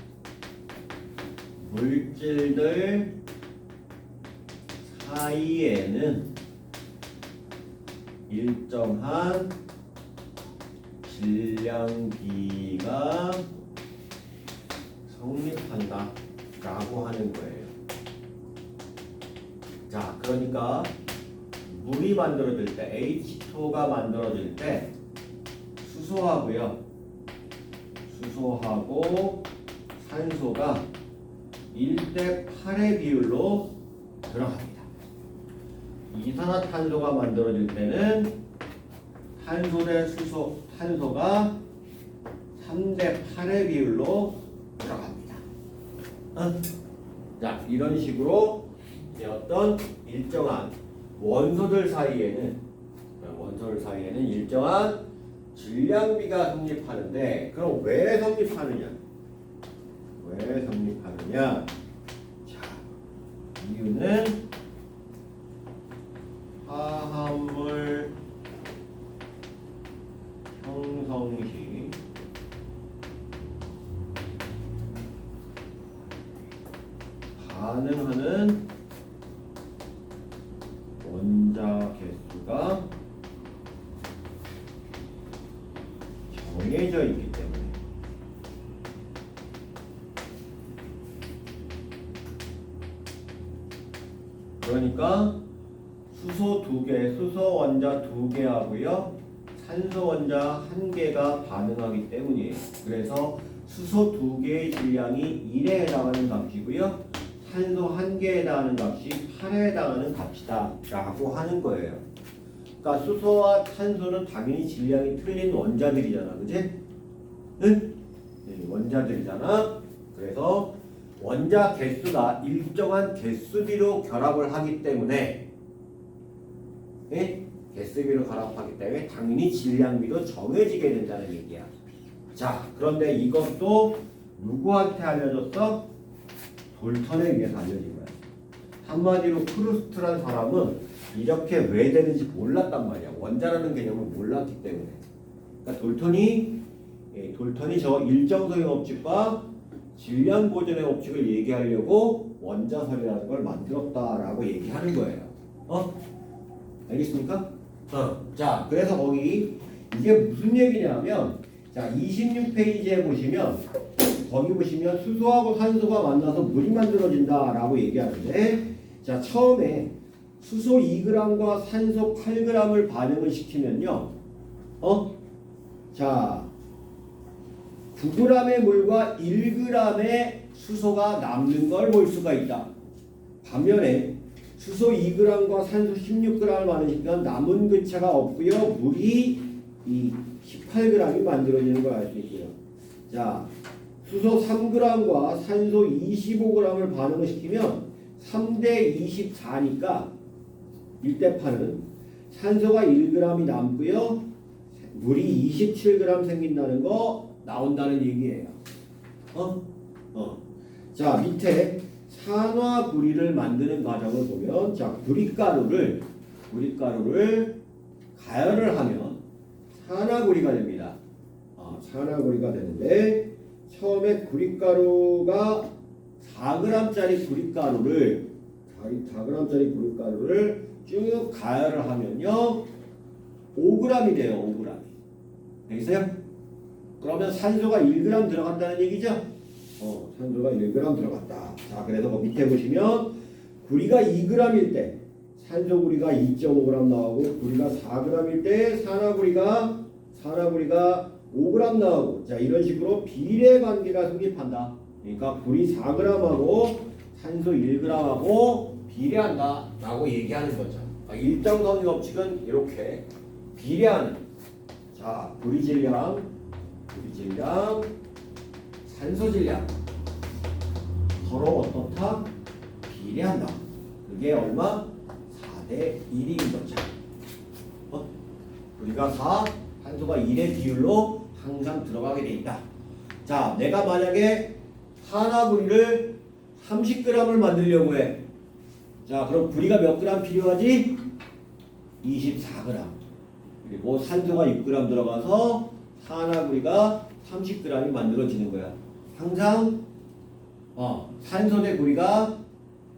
물질들 사이에는 일정한 질량비가 성립한다 라고 하는 거예요. 자, 그러니까 물이 만들어질 때 H2가 만들어질 때 수소하고 산소가 1대8의 비율로 들어갑니다. 이산화탄소가 만들어질 때는 탄소 대 탄소가 3대8의 비율로 들어갑니다. 자, 이런 식으로 어떤 일정한 원소들 사이에는 일정한 질량비가 성립하는데, 그럼 왜 성립하느냐? 자, 이유는 화합물 형성 시 반응하는 원자 개수가 정해져 있기 때문에. 그러니까 수소 원자 2개 하고요, 산소 원자 1개가 반응하기 때문이에요. 그래서 수소 2개의 질량이 1에 해당하는 값이고요. 산소 1개에 해당하는 값이 8에 해당하는 값이다 라고 하는 거예요. 그러니까 수소와 산소는 당연히 질량이 틀린 원자들이잖아. 그치? 응? 네, 원자들이잖아. 그래서 원자 개수가 일정한 개수비로 결합을 하기 때문에 네? 개수비로 결합하기 때문에 당연히 질량비도 정해지게 된다는 얘기야. 자, 그런데 이것도 누구한테 알려줬어? 돌턴에 의해서 알려진 거야. 한마디로 프루스트란 사람은 이렇게 왜 되는지 몰랐단 말이야. 원자라는 개념을 몰랐기 때문에. 그러니까 돌턴이 저 일정성의 법칙과 질량 보존의 법칙을 얘기하려고 원자설이라는 걸 만들었다라고 얘기하는 거예요. 알겠습니까? 자, 그래서 거기 이게 무슨 얘기냐면, 자, 26페이지에 보시면 거기 보시면 수소하고 산소가 만나서 물이 만들어진다라고 얘기하는데, 자, 처음에 수소 2g과 산소 8g을 반응을 시키면요, 자, 9g의 물과 1g의 수소가 남는 걸 볼 수가 있다. 반면에 수소 2g과 산소 16g을 반응시키면 남은 그 차가 없고요. 물이 이 18g이 만들어지는 걸 알 수 있고요. 자, 수소 3g과 산소 25g을 반응을 시키면 3대 24니까 1대8은 산소가 1g이 남고요. 물이 27g 생긴다는 거 나온다는 얘기예요. 자, 밑에 산화구리를 만드는 과정을 보면, 자, 구리가루를 가열을 하면 산화구리가 됩니다. 산화구리가 되는데, 처음에 구리가루가 4g짜리 구리가루를 쭉 가열을 하면요 5g이 돼요. 5g. 알겠어요? 그러면 산소가 1g 들어간다는 얘기죠? 산소가 1g 들어갔다. 자, 그래서 그 밑에 보시면 구리가 2g일 때 산소구리가 2.5g 나오고, 구리가 4g일 때 산화구리가 5g 나오고, 자, 이런 식으로 비례 관계가 성립한다. 그러니까 구리 4g하고 산소 1g하고 비례한다 라고 얘기하는 거죠. 일정성의 법칙은 이렇게 비례하는, 자, 구리 질량, 산소 질량 서로 어떻다? 비례한다. 그게 얼마? 4대 1인 거죠. 구리가 4, 산소가 1의 비율로 항상 들어가게 돼 있다. 자, 내가 만약에 산화구리를 30g을 만들려고 해. 자, 그럼 구리가 몇 g 필요하지? 24g. 그리고 산소가 6g 들어가서 산화구리가 30g이 만들어지는 거야. 항상 산소 대 구리가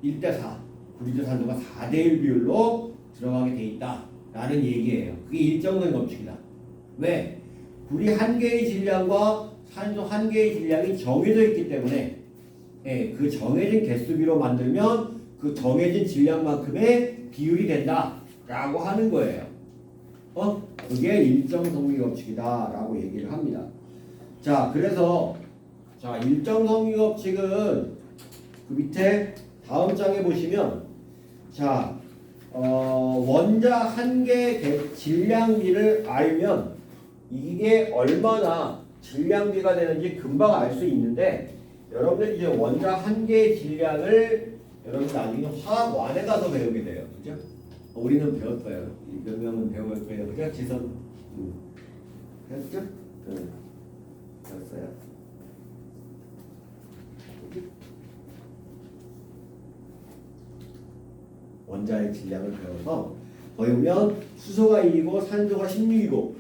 1대4, 구리 대 산소가 4대1 비율로 들어가게 돼 있다 라는 얘기예요. 그게 일정성의 법칙이다. 왜? 구리 한 개의 질량과 산소 한 개의 질량이 정해져 있기 때문에, 그 정해진 개수비로 만들면 그 정해진 질량만큼의 비율이 된다 라고 하는 거예요. 그게 일정성의 법칙이다 라고 얘기를 합니다. 자, 그래서 자, 일정성의 법칙은 그 밑에 다음 장에 보시면, 자, 원자 한 개의 질량비를 알면 이게 얼마나 질량비가 되는지 금방 알 수 있는데, 여러분들 이제 원자 한 개의 질량을 여러분 나중에 화학원에 가서 배우게 돼요. 그죠? 우리는 배웠어요. 몇 명은 배울 거예요. 그죠? 지선. 배웠죠? 배웠어요. 원자의 질량을 배워서 거기 보면 수소가 1이고 산소가 16이고,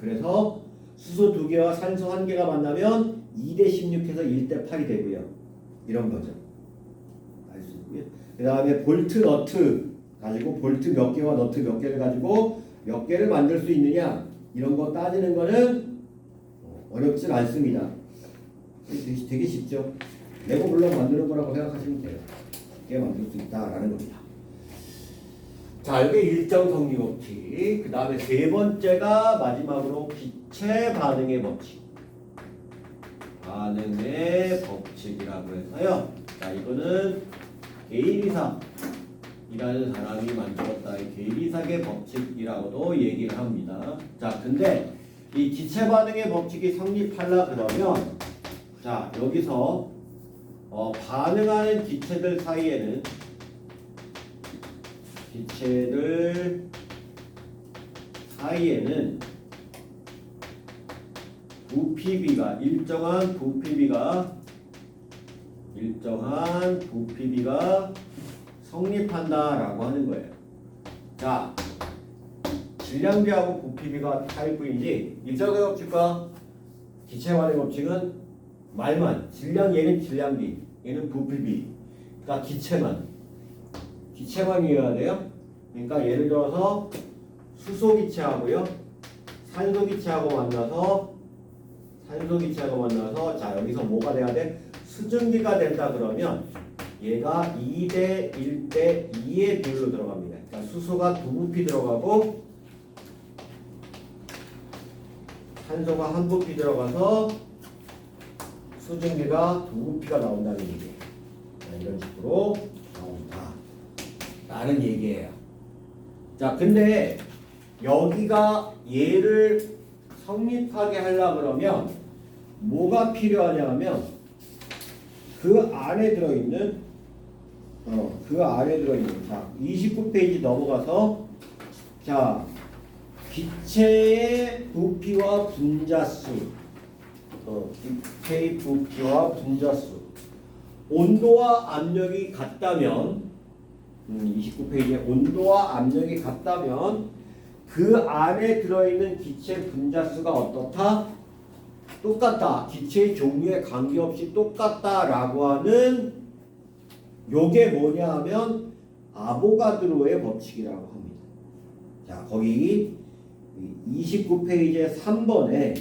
그래서 수소 2개와 산소 1개가 만나면 2대 16해서 1대 8이 되고요. 이런 거죠. 알 수 있고요. 그 다음에 볼트 너트 가지고 볼트 몇 개와 너트 몇 개를 가지고 몇 개를 만들 수 있느냐, 이런 거 따지는 거는 어렵진 않습니다. 되게 쉽죠. 레고 블록 만드는 거라고 생각하시면 돼요. 쉽게 만들 수 있다라는 겁니다. 자, 이게 일정성리 법칙. 그 다음에 세 번째가 마지막으로 빛의 반응의 법칙. 반응의 법칙이라고 해서요. 자, 이거는 게이리삭이라는 사람이 만들었다. 이 게이리삭의 법칙이라고도 얘기를 합니다. 자, 근데 이 기체 반응의 법칙이 성립하려 그러면 자, 여기서 반응하는 기체들 사이에는 부피비가 일정한 부피비가 성립한다라고 하는 거예요. 자, 질량비하고 부피비가 타입분이지 일정의 법칙과 기체 반응의 법칙은 말만 질량 얘는 질량비 얘는 부피비 그러니까 기체만 이해해야 돼요. 그러니까 예를 들어서 수소 기체하고요 산소 기체하고 만나서 자 여기서 뭐가 돼야 돼? 수증기가 된다 그러면 얘가 2대 1대 2의 비율로 들어갑니다. 그러니까 수소가 2부피 들어가고 산소가 1부피 들어가서 수증기가 2부피가 나온다는 얘기예요. 이런 식으로 나온다 라는 얘기예요. 자, 근데 여기가 얘를 성립하게 하려고 그러면 뭐가 필요하냐면 그 안에 들어있는 자 29페이지 넘어가서 자 기체의 부피와 분자수 기체의 부피와 분자수 온도와 압력이 같다면 29페이지에 온도와 압력이 같다면 그 안에 들어있는 기체 분자수가 어떻다? 똑같다. 기체의 종류에 관계없이 똑같다라고 하는 요게 뭐냐 하면 아보가드로의 법칙이라고 합니다. 자, 거기 29페이지에 3번에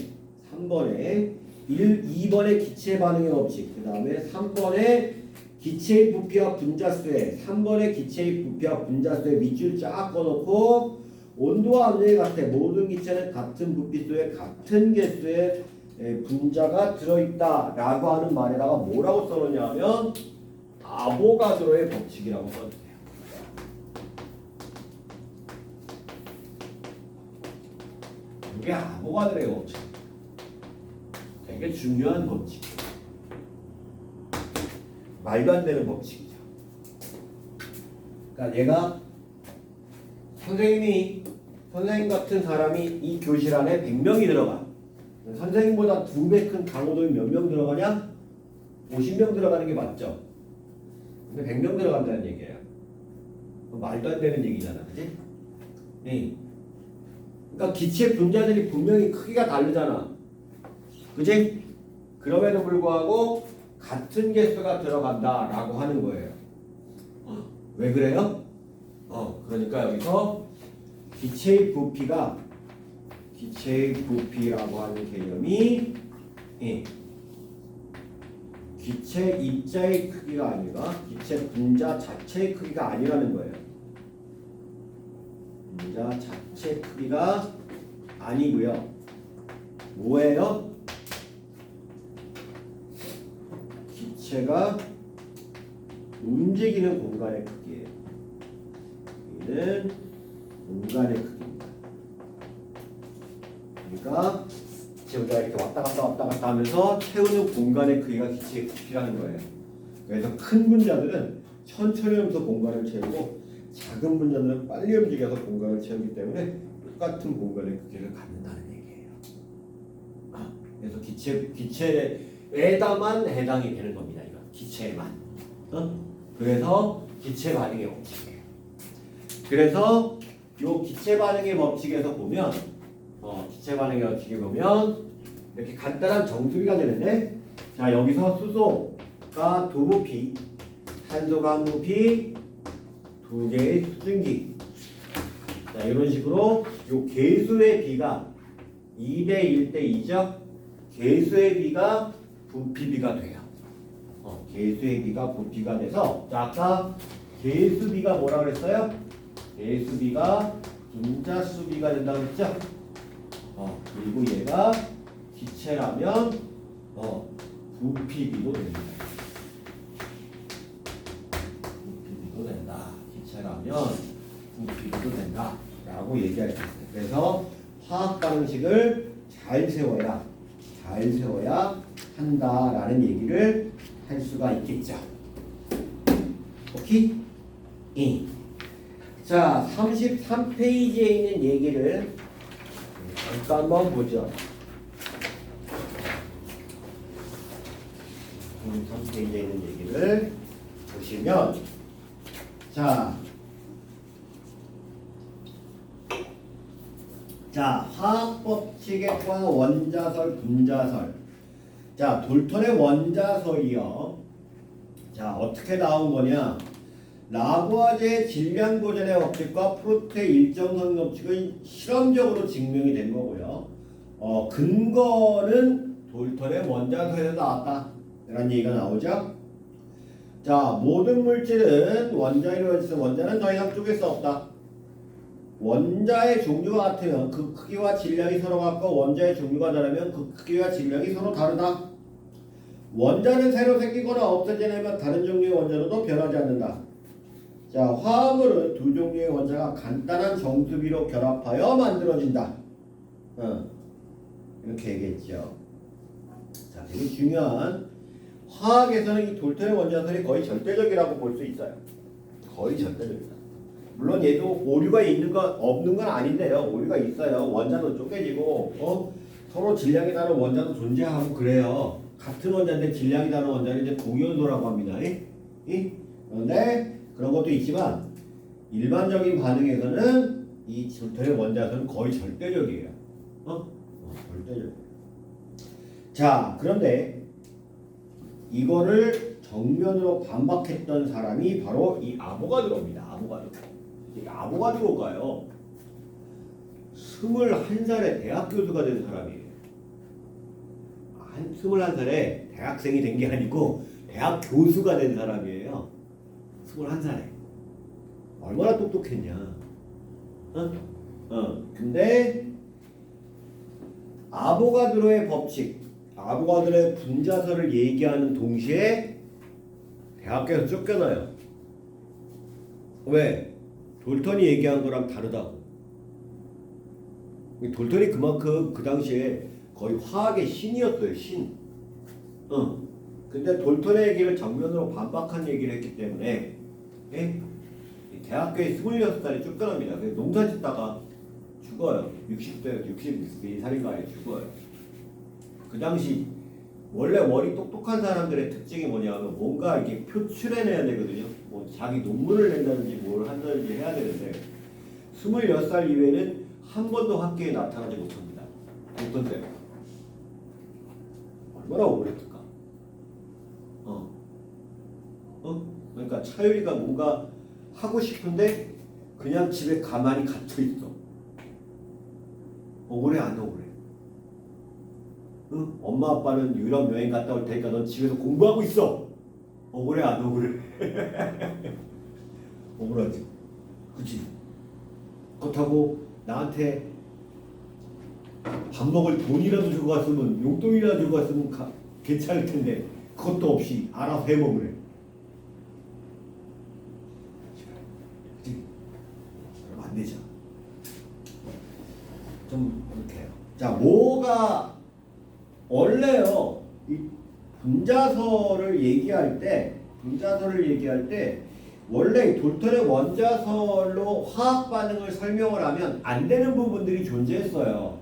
2번에 기체 반응의 법칙, 그 다음에 3번에 기체의 부피와 분자수에 3번에 기체의 부피와 분자수에 밑줄 쫙 꺼놓고 온도와 압력이 같아 모든 기체는 같은 부피수에 같은 개수의 분자가 들어있다라고 하는 말에다가 뭐라고 써놓냐면 아보가드로의 법칙이라고 써주세요. 이게 아보가드로의 법칙. 되게 중요한 법칙. 말도 안 되는 법칙이죠. 그러니까 얘가 선생님 같은 사람이 이 교실 안에 100명이 들어가. 선생님보다 2배 큰 강호동이 몇 명 들어가냐? 50명 들어가는 게 맞죠? 근데 100명 들어간다는 얘기예요. 말도 안 되는 얘기잖아, 그치? 네. 그러니까 기체 분자들이 분명히 크기가 다르잖아, 그치? 그럼에도 불구하고 같은 개수가 들어간다라고 하는 거예요. 왜 그래요? 그러니까 여기서 기체의 부피라고 하는 개념이 기체 입자의 크기가 아니라 기체 분자 자체의 크기가 아니라는 거예요. 분자 자체 크기가 아니고요. 뭐예요? 기체가 움직이는 공간의 크기예요. 여기는 공간의 크기입니다. 그러니까 기체가 이렇게 왔다 갔다 하면서 채우는 공간의 크기가 기체의 부피라는 거예요. 그래서 큰 분자들은 천천히 하면서 공간을 채우고 작은 분자들은 빨리 움직여서 공간을 채우기 때문에 똑같은 공간의 크기를 갖는다는 얘기예요. 그래서 기체에다만 해당이 되는 겁니다. 이거 기체에만. 그래서 기체 반응의 법칙이에요. 그래서 요 기체 반응의 법칙에서 보면 이렇게 간단한 정수기가 되는데, 자 여기서 수소가 2부피, 산소가 1부피, 2개의 수증기. 자 이런 식으로 요 개수의 비가 2대 1대 2죠. 개수의 비가 부피비가 돼요. 개수의 비가 부피가 돼서, 자 아까 개수비가 뭐라 그랬어요? 개수비가 분자수비가 된다고 했죠? 그리고 얘가 기체라면 부피비도 됩니다. 부피비도 된다. 기체라면 부피비도 된다. 라고 얘기할 수 있어요. 그래서 화학 반응식을 잘 세워야 한다라는 얘기를 할 수가 있겠죠. 오케이? 예. 자, 33페이지에 있는 얘기를 잠깐 한번 보죠. 33페이지에 있는 얘기를 보시면 자, 화학법칙과 원자설, 분자설. 자, 돌턴의 원자설이요. 자, 어떻게 나온 거냐? 라부아제의 질량 보존의 법칙과 프로트의 일정성 법칙은 실험적으로 증명이 된 거고요. 근거는 돌턴의 원자설에서 나왔다. 이런 얘기가 나오죠. 자, 모든 물질은 원자로 있어 원자는 더 이상 쪼갤 수 없다. 원자의 종류가 같으면 그 크기와 질량이 서로 같고 원자의 종류가 다르면 그 크기와 질량이 서로 다르다. 원자는 새로 생기거나 없어지려면 다른 종류의 원자로도 변하지 않는다. 자, 화합물은 두 종류의 원자가 간단한 정수비로 결합하여 만들어진다. 이렇게 얘기했죠. 자, 되게 중요한 화학에서는 이 돌턴의 원자설이 거의 절대적이라고 볼 수 있어요. 거의 절대적이다. 물론 얘도 오류가 있는 건 없는 건 아닌데요. 오류가 있어요. 원자도 쪼개지고 서로 질량이 다른 원자도 존재하고 그래요. 같은 원자인데 질량이 다른 원자는 이제 동위원소라고 합니다. 그런데 그런 것도 있지만 일반적인 반응에서는 이 돌턴의 원자설은 거의 절대적이에요. 절대적이에요. 자, 그런데 이거를 정면으로 반박했던 사람이 바로 이 아보가드로입니다. 이 아보가드로가요 21살에 대학 교수가 된 사람이에요. 21살에 대학생이 된 게 아니고 대학 교수가 된 사람이에요. 21살에. 얼마나 똑똑했냐. 근데 아보가드로의 법칙, 아보가드로의 분자설을 얘기하는 동시에 대학교에서 쫓겨나요. 왜? 돌턴이 얘기한 거랑 다르다고. 돌턴이 그만큼 그 당시에 거의 화학의 신이었어요. 신. 근데 돌턴의 얘기를 정면으로 반박한 얘기를 했기 때문에 대학교에 26살에 쫓겨납니다. 농사 짓다가 죽어요. 62살인가에 죽어요. 그 당시 원래 머리 똑똑한 사람들의 특징이 뭐냐면 뭔가 이렇게 표출해내야 되거든요. 뭐 자기 논문을 낸다든지 뭘 한다든지 해야 되는데 26살 이후에는 한 번도 학교에 나타나지 못합니다. 어떤 때문에? 얼마나 억울했을까? 그러니까 차유리가 뭔가 하고 싶은데 그냥 집에 가만히 갇혀 있어. 억울해 안 억울해? 엄마 아빠는 유럽 여행 갔다 올 테니까 넌 집에서 공부하고 있어. 억울해 안 억울해? 억울하지. 그치? 그렇다고 나한테 밥 먹을 돈이라도 주고 갔으면 용돈이라도 주고 갔으면 괜찮을 텐데 그것도 없이 알아서 해 먹으래. 그치? 그럼 안 되죠. 좀 이렇게 해요. 자, 뭐가 원래요, 이 분자설을 얘기할 때 원래 돌턴의 원자설로 화학 반응을 설명을 하면 안 되는 부분들이 존재했어요.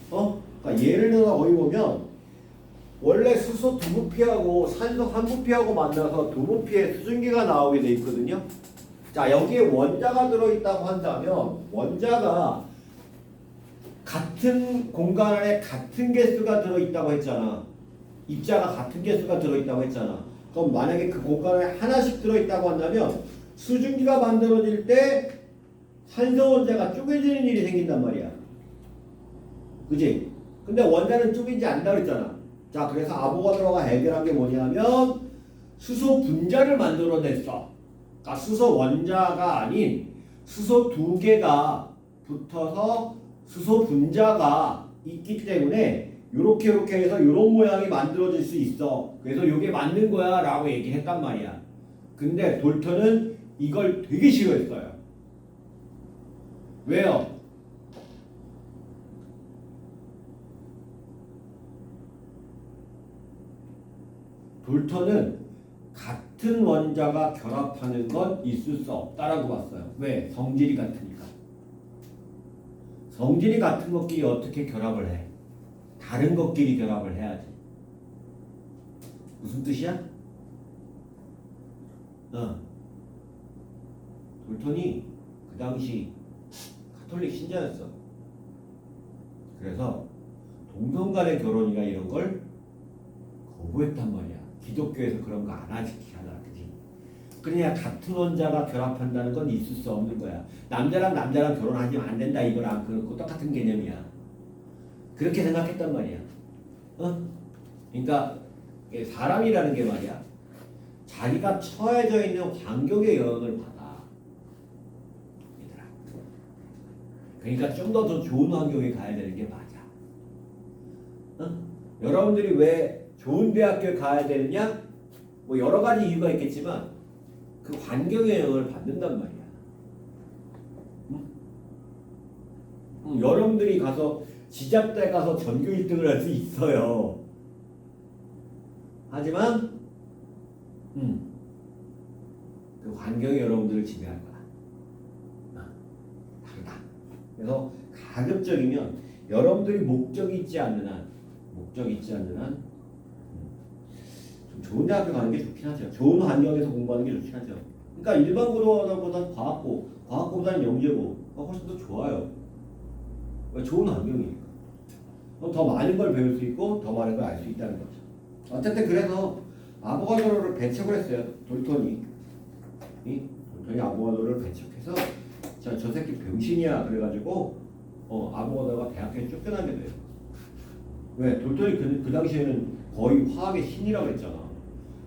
그러니까 예를 들어 거기 보면 원래 수소 두 부피하고 산소 한 부피하고 만나서 두 부피의 수증기가 나오게 돼 있거든요. 자, 여기에 원자가 들어있다고 한다면 원자가 같은 공간 안에 같은 개수가 들어있다고 했잖아. 입자가 같은 개수가 들어있다고 했잖아. 그럼 만약에 그 공간 안에 하나씩 들어있다고 한다면 수증기가 만들어질 때 산소 원자가 쪼개지는 일이 생긴단 말이야. 그지? 근데 원자는 쪼개지지 않는다고 했잖아. 자, 그래서 아보가드로가 해결한 게 뭐냐면 수소 분자를 만들어냈어. 그러니까 수소 원자가 아닌 수소 두 개가 붙어서 수소 분자가 있기 때문에 요렇게 해서 요런 모양이 만들어질 수 있어. 그래서 요게 맞는 거야 라고 얘기했단 말이야. 근데 돌턴은 이걸 되게 싫어했어요. 왜요? 돌턴은 같은 원자가 결합하는 건 있을 수 없다라고 봤어요. 왜? 성질이 같으니까. 성질이 같은 것끼리 어떻게 결합을 해? 다른 것끼리 결합을 해야지. 무슨 뜻이야? 돌턴이 그 당시 가톨릭 신자였어. 그래서 동성 간의 결혼이나 이런 걸 거부했단 말이야. 기독교에서 그런 거 안 하지 하더라, 그지? 그러냐 같은 원자가 결합한다는 건 있을 수 없는 거야. 남자랑 결혼하면 안 된다 이거랑 그렇고 똑같은 개념이야. 그렇게 생각했단 말이야. 그러니까 사람이라는 게 말이야. 자기가 처해져 있는 환경의 영향을 받아. 얘들아. 그러니까 좀 더 좋은 환경에 가야 되는 게 맞아. 여러분들이 왜 좋은 대학교에 가야 되느냐? 뭐 여러 가지 이유가 있겠지만 그 환경의 영향을 받는단 말이야. 여러분들이 가서 지잡대 가서 전교 1등을 할 수 있어요. 하지만 그 환경이 여러분들을 지배할 거야. 다르다. 그래서 가급적이면 여러분들이 목적이 있지 않는 한 좀 좋은 대학교 가는 게 좋긴 하죠. 좋은 환경에서 공부하는 게 좋긴 하죠. 그러니까 일반 고등학교보다는 과학고보다는 영재고가 훨씬 더 좋아요. 좋은 환경이니까. 그럼 더 많은 걸 배울 수 있고 더 많은 걸 알 수 있다는 거죠. 어쨌든 그래서 아보가드로를 배척을 했어요. 돌턴이 아보가드로를 배척해서 저 새끼 병신이야 그래가지고 아보가드로가 대학교에 쫓겨나게 돼요. 왜? 돌턴이 그 당시에는 거의 화학의 신이라고 했잖아.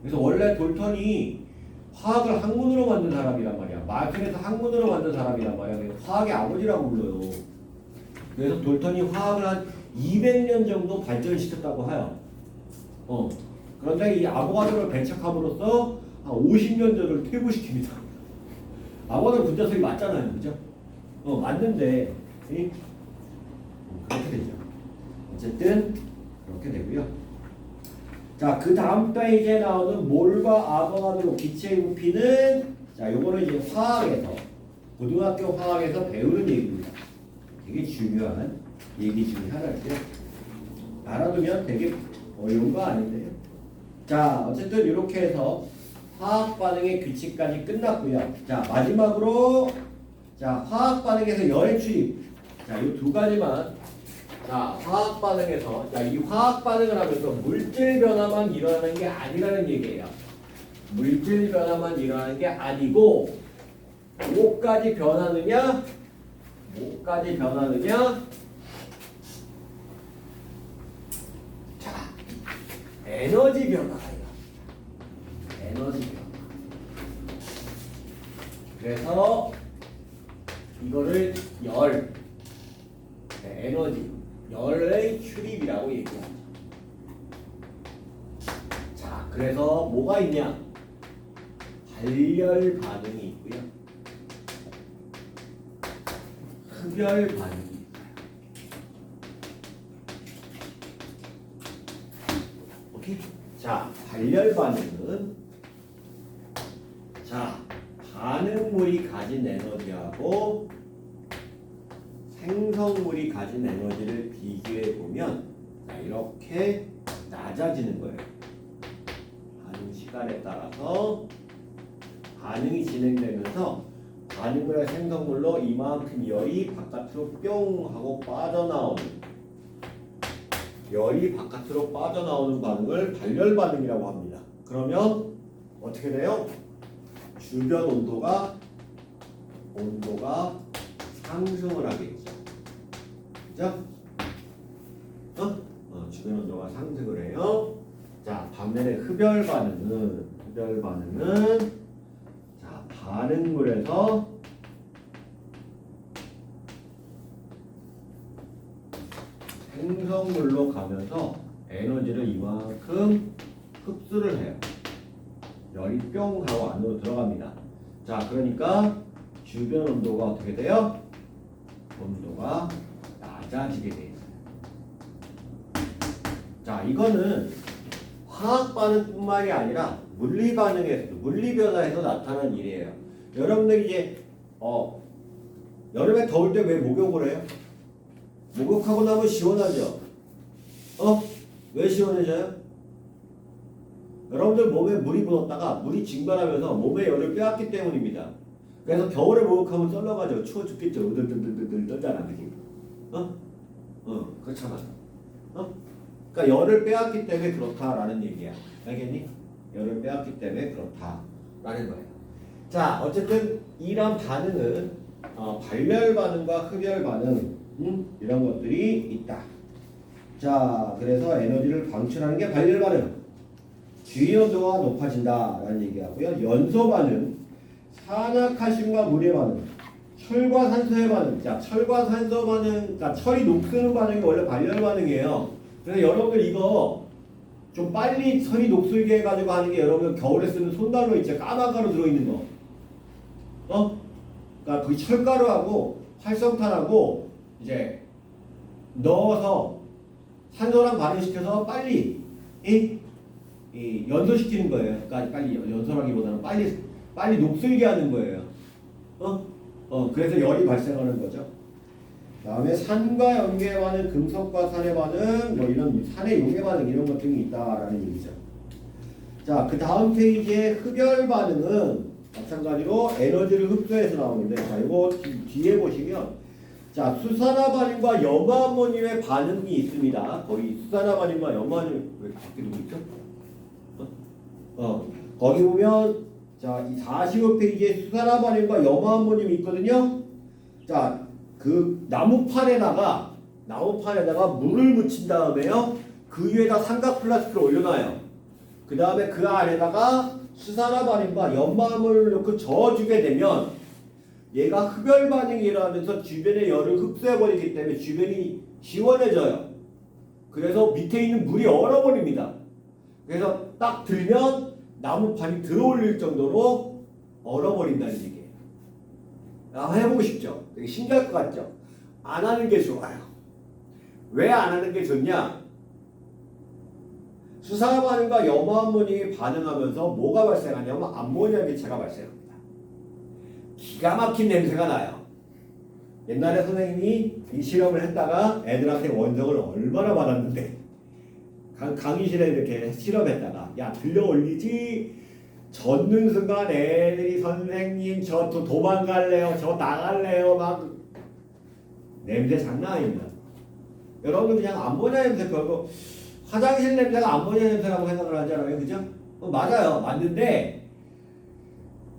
그래서 원래 돌턴이 화학을 학문으로 만든 사람이란 말이야. 마틴에서 학문으로 만든 사람이란 말이야. 그래서 화학의 아버지라고 불러요. 그래서 돌턴이 화학을 한 200년 정도 발전시켰다고 해요. 그런데 이 아보가드로를 배척함으로써 한 50년 전을 퇴보시킵니다. 아보가드로 분자설이 맞잖아요. 그죠? 맞는데 그렇게 되죠. 어쨌든 그렇게 되고요. 자, 그 다음 페이지에 나오는 몰과 아보가드로 기체의 부피는 자, 요거는 이제 화학에서 고등학교 화학에서 배우는 얘기입니다. 되게 중요한 얘기 중에 하나인데요. 알아두면 되게 어려운 거 아닌데요. 자, 어쨌든 이렇게 해서 화학 반응의 규칙까지 끝났고요. 자, 마지막으로 자, 화학 반응에서 열의 출입. 자, 이 두 가지만. 자, 화학 반응에서 자, 이 화학 반응을 하면서 물질 변화만 일어나는 게 아니라는 얘기예요. 물질 변화만 일어나는 게 아니고 뭐까지 변하느냐? 자, 에너지 변화가 일어납니다. 에너지 변화. 그래서 이거를 열의 출입이라고 얘기하죠. 자, 그래서 뭐가 있냐? 발열 반응이 있고요. 흡열 반응이 있어요. 오케이? 자, 발열 반응은 자, 반응물이 가진 에너지하고 생성물이 가진 에너지를 비교해 보면 자, 이렇게 낮아지는 거예요. 반응 시간에 따라서 반응이 진행되면서 반응물의 생성물로 이만큼 열이 바깥으로 뿅 하고 빠져나오는 반응을 발열 반응이라고 합니다. 그러면 어떻게 돼요? 주변 온도가 상승을 하겠죠. 그죠? 주변 온도가 상승을 해요. 자, 반면에 흡열 반응은 자, 반응물에서 생성물로 가면서 에너지를 이만큼 흡수를 해요. 열이 뿅 하고 안으로 들어갑니다. 자, 그러니까 주변 온도가 어떻게 돼요? 온도가 낮아지게 돼요. 자, 이거는 화학 반응뿐만이 아니라 물리 반응에서도, 물리 변화에서 나타나는 일이에요. 여러분들이 이제 여름에 더울 때 왜 목욕을 해요? 목욕하고 나면 시원하죠? 왜 시원해져요? 여러분들 몸에 물이 묻었다가 물이 증발하면서 몸에 열을 빼앗기 때문입니다. 그래서 겨울에 목욕하면 썰러가지고 추워 죽겠죠. 으들들들들 떨잖아, 그지? 그렇잖아. 그러니까 열을 빼앗기 때문에 그렇다라는 얘기야. 알겠니? 열을 빼앗기 때문에 그렇다라는 거예요. 자, 어쨌든 이런 반응은 발열 반응과 흡열 반응 이런 것들이 있다. 자, 그래서 에너지를 방출하는 게 발열 반응. 주위 온도가 높아진다라는 얘기하고요. 연소 반응, 산화칼슘과 물의 반응, 철과 산소의 반응. 자, 철과 산소 반응, 그러니까 철이 녹쓰는 반응이 원래 발열 반응이에요. 그래서 여러분들 이거 좀 빨리 철이 녹슬게 해가지고 하는 게 여러분들 겨울에 쓰는 손난로 있죠. 까만 가루 들어있는 거. 그러니까 그 철가루하고 활성탄하고 이제 넣어서 산소랑 반응시켜서 빨리 이 연소시키는 거예요. 그러니까 빨리 연소라기보다는 빨리 녹슬게 하는 거예요. 그래서 열이 발생하는 거죠. 다음에 산과 염계 반응, 금속과 산의 반응, 뭐 이런 산의 용해 반응 이런 것 등이 있다라는 얘기죠. 자, 그 다음 페이지의 흡열 반응은 마찬가지로 에너지를 흡수해서 나오는데, 자, 이거 뒤에 보시면, 자, 수산화반응과 염화암모늄의 반응이 있습니다. 거기 수산화반응과 염화암모늄 왜 밖에 누구 있죠? 거기 보면, 자, 이 45페이지에 수산화반응과 염화암모늄이 있거든요. 자, 그 나무판에다가 물을 묻힌 다음에요, 그 위에다 삼각 플라스틱을 올려놔요. 그 다음에 그 안에다가 수산화반응과 염화암을 넣고 저어주게 되면 얘가 흡열 반응이 일어나면서 주변의 열을 흡수해버리기 때문에 주변이 시원해져요. 그래서 밑에 있는 물이 얼어버립니다. 그래서 딱 들면 나무판이 들어올릴 정도로 얼어버린다는 얘기예요. 한번 해보고 싶죠? 되게 신기할 것 같죠? 안 하는 게 좋아요. 왜 안 하는 게 좋냐? 수산화반응과 염화암모늄이 반응하면서 뭐가 발생하냐면 암모니아 기체가 발생합니다. 기가 막힌 냄새가 나요. 옛날에 선생님이 이 실험을 했다가 애들한테 원정을 얼마나 받았는데, 강의실에 이렇게 실험했다가 야 들려 올리지, 젖는 순간 애들이 선생님 저 도망갈래요, 저 나갈래요, 막 냄새 장난 아닙니다. 여러분 그냥 암모니아 냄새 별거, 화장실 냄새가 암모니아 냄새라고 생각을 하잖아요, 그죠? 맞아요, 맞는데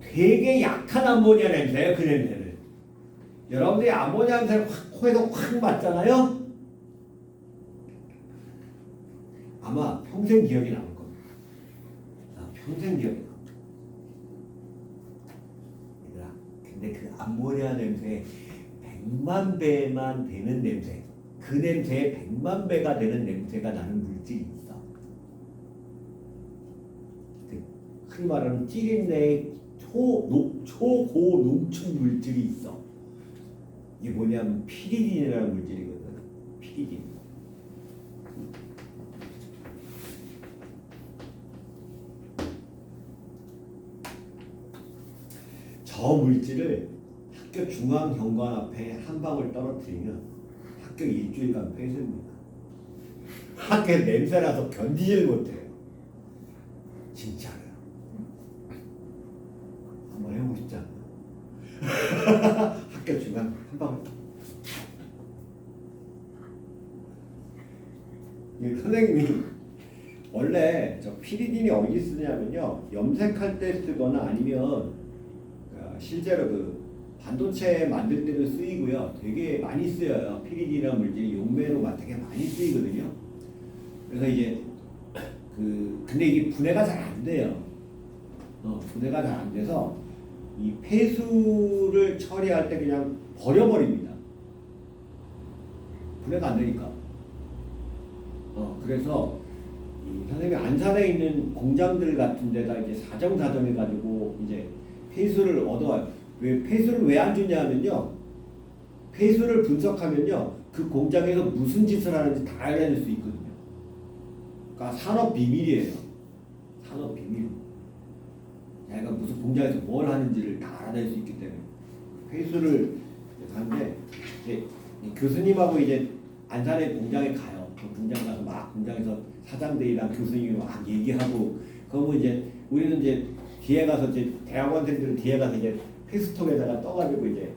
되게 약한 암모니아 냄새예요, 그 냄새는. 여러분들이 암모니아 냄새를 코에서 확 맡잖아요. 아마 평생 기억이 남을 겁니다. 평생 기억이 남을 겁니다. 얘들아, 근데 그 암모니아 냄새 100만 배만 되는 냄새, 그 냄새에 100만 배가 되는 냄새가 나는 물질이 있어. 흔히 말하는 찌린내의 초고농축 물질이 있어. 이게 뭐냐면 피리딘이라는 물질이거든. 피리딘. 저 물질을 학교 중앙 현관 앞에 한 방울 떨어뜨리면 학교 일주일간 폐쇄입니다. 학교에 냄새나서 견디질 못해요. 진짜로요. 한번 해보고 싶지 않나? 학교 중앙 한 방울. 선생님이 원래 저 피리딘이 어디 쓰냐면요, 염색할 때 쓰거나 아니면 실제로 그 반도체 만들 때도 쓰이고요. 되게 많이 쓰여요. 피리딘이라는 물질이 용매로 되게 많이 쓰이거든요. 그래서 이제 근데 이게 분해가 잘 안 돼요. 분해가 잘 안 돼서 이 폐수를 처리할 때 그냥 버려버립니다. 분해가 안 되니까. 그래서 이 선생님이 안산에 있는 공장들 같은 데다 이제 사정사정 해가지고 이제 폐수를 얻어와요. 왜 폐수를 왜 안 주냐면요. 폐수를 분석하면요. 그 공장에서 무슨 짓을 하는지 다 알아낼 수 있거든요. 그러니까 산업 비밀이에요. 산업 비밀. 내가 무슨 공장에서 뭘 하는지를 다 알아낼 수 있기 때문에 폐수를 가는데 교수님하고 이제 안산의 공장에 가요. 그 공장 가서 막 공장에서 사장들이랑 교수님이 막 얘기하고 그러면 이제 우리는 이제 뒤에 가서 이제 대학원생들은 뒤에 가서 이제 폐수통에다가 떠가지고 이제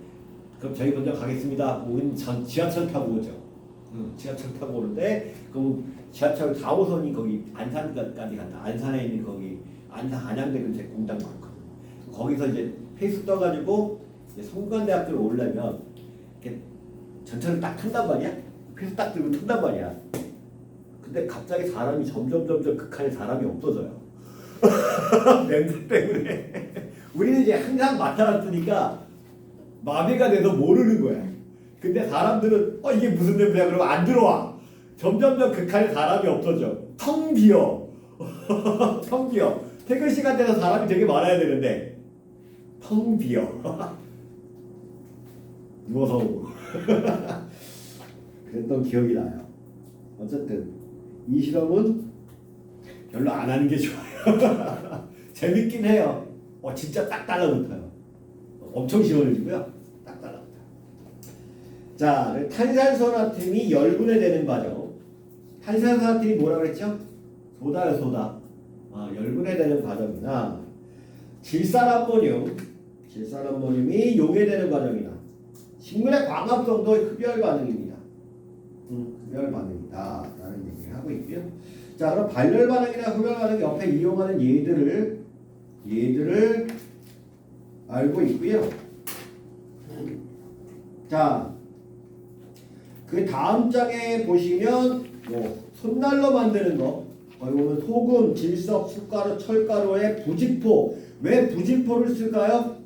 그럼 저희 먼저 가겠습니다. 우리는 지하철 타고 오죠. 지하철 타고 오는데 그럼 지하철 4호선이 거기 안산까지 간다. 안산에 있는 거기 안산 안양대 근처에 공장 많거든. 거기서 이제 폐수 떠가지고 이제 성균관대학교를 오려면 이렇게 전철을 딱 탄단 말이야. 폐수 딱 들고 탄단 말이야. 근데 갑자기 사람이 점점 극한의 사람이 없어져요. 냄새 때문에. 우리는 이제 항상 맡아놨으니까 마비가 돼서 모르는 거야. 근데 사람들은 이게 무슨 냄새야? 그러면 안 들어와. 점점 극한의 사람이 없어져. 텅 비어. 텅 비어. 퇴근 시간 돼서 사람이 되게 많아야 되는데 텅 비어. 누워서 오고. 그랬던 기억이 나요. 어쨌든 이 실험은 별로 안 하는 게 좋아요. 재밌긴 해요. 진짜 딱 달라붙어요. 엄청 시원해지고요. 딱 달라붙어요. 자, 탄산소 나트륨이 열분해 되는 과정. 탄산소 나트륨이 뭐라고 그랬죠? 소다요, 소다. 열분해 되는 과정이나 질산암모늄이 용해되는 과정이나 식물의 광합성도 흡열 반응입니다. 흡열 반응이다 라는 얘기를 하고 있고요. 자, 그럼 발열 반응이나 흡열 반응 옆에 이용하는 예들을 알고 있고요. 자, 그 다음 장에 보시면 손난로 만드는 거 거기 보면 소금, 질석, 숯가루, 철가루의 부직포. 왜 부직포를 쓸까요?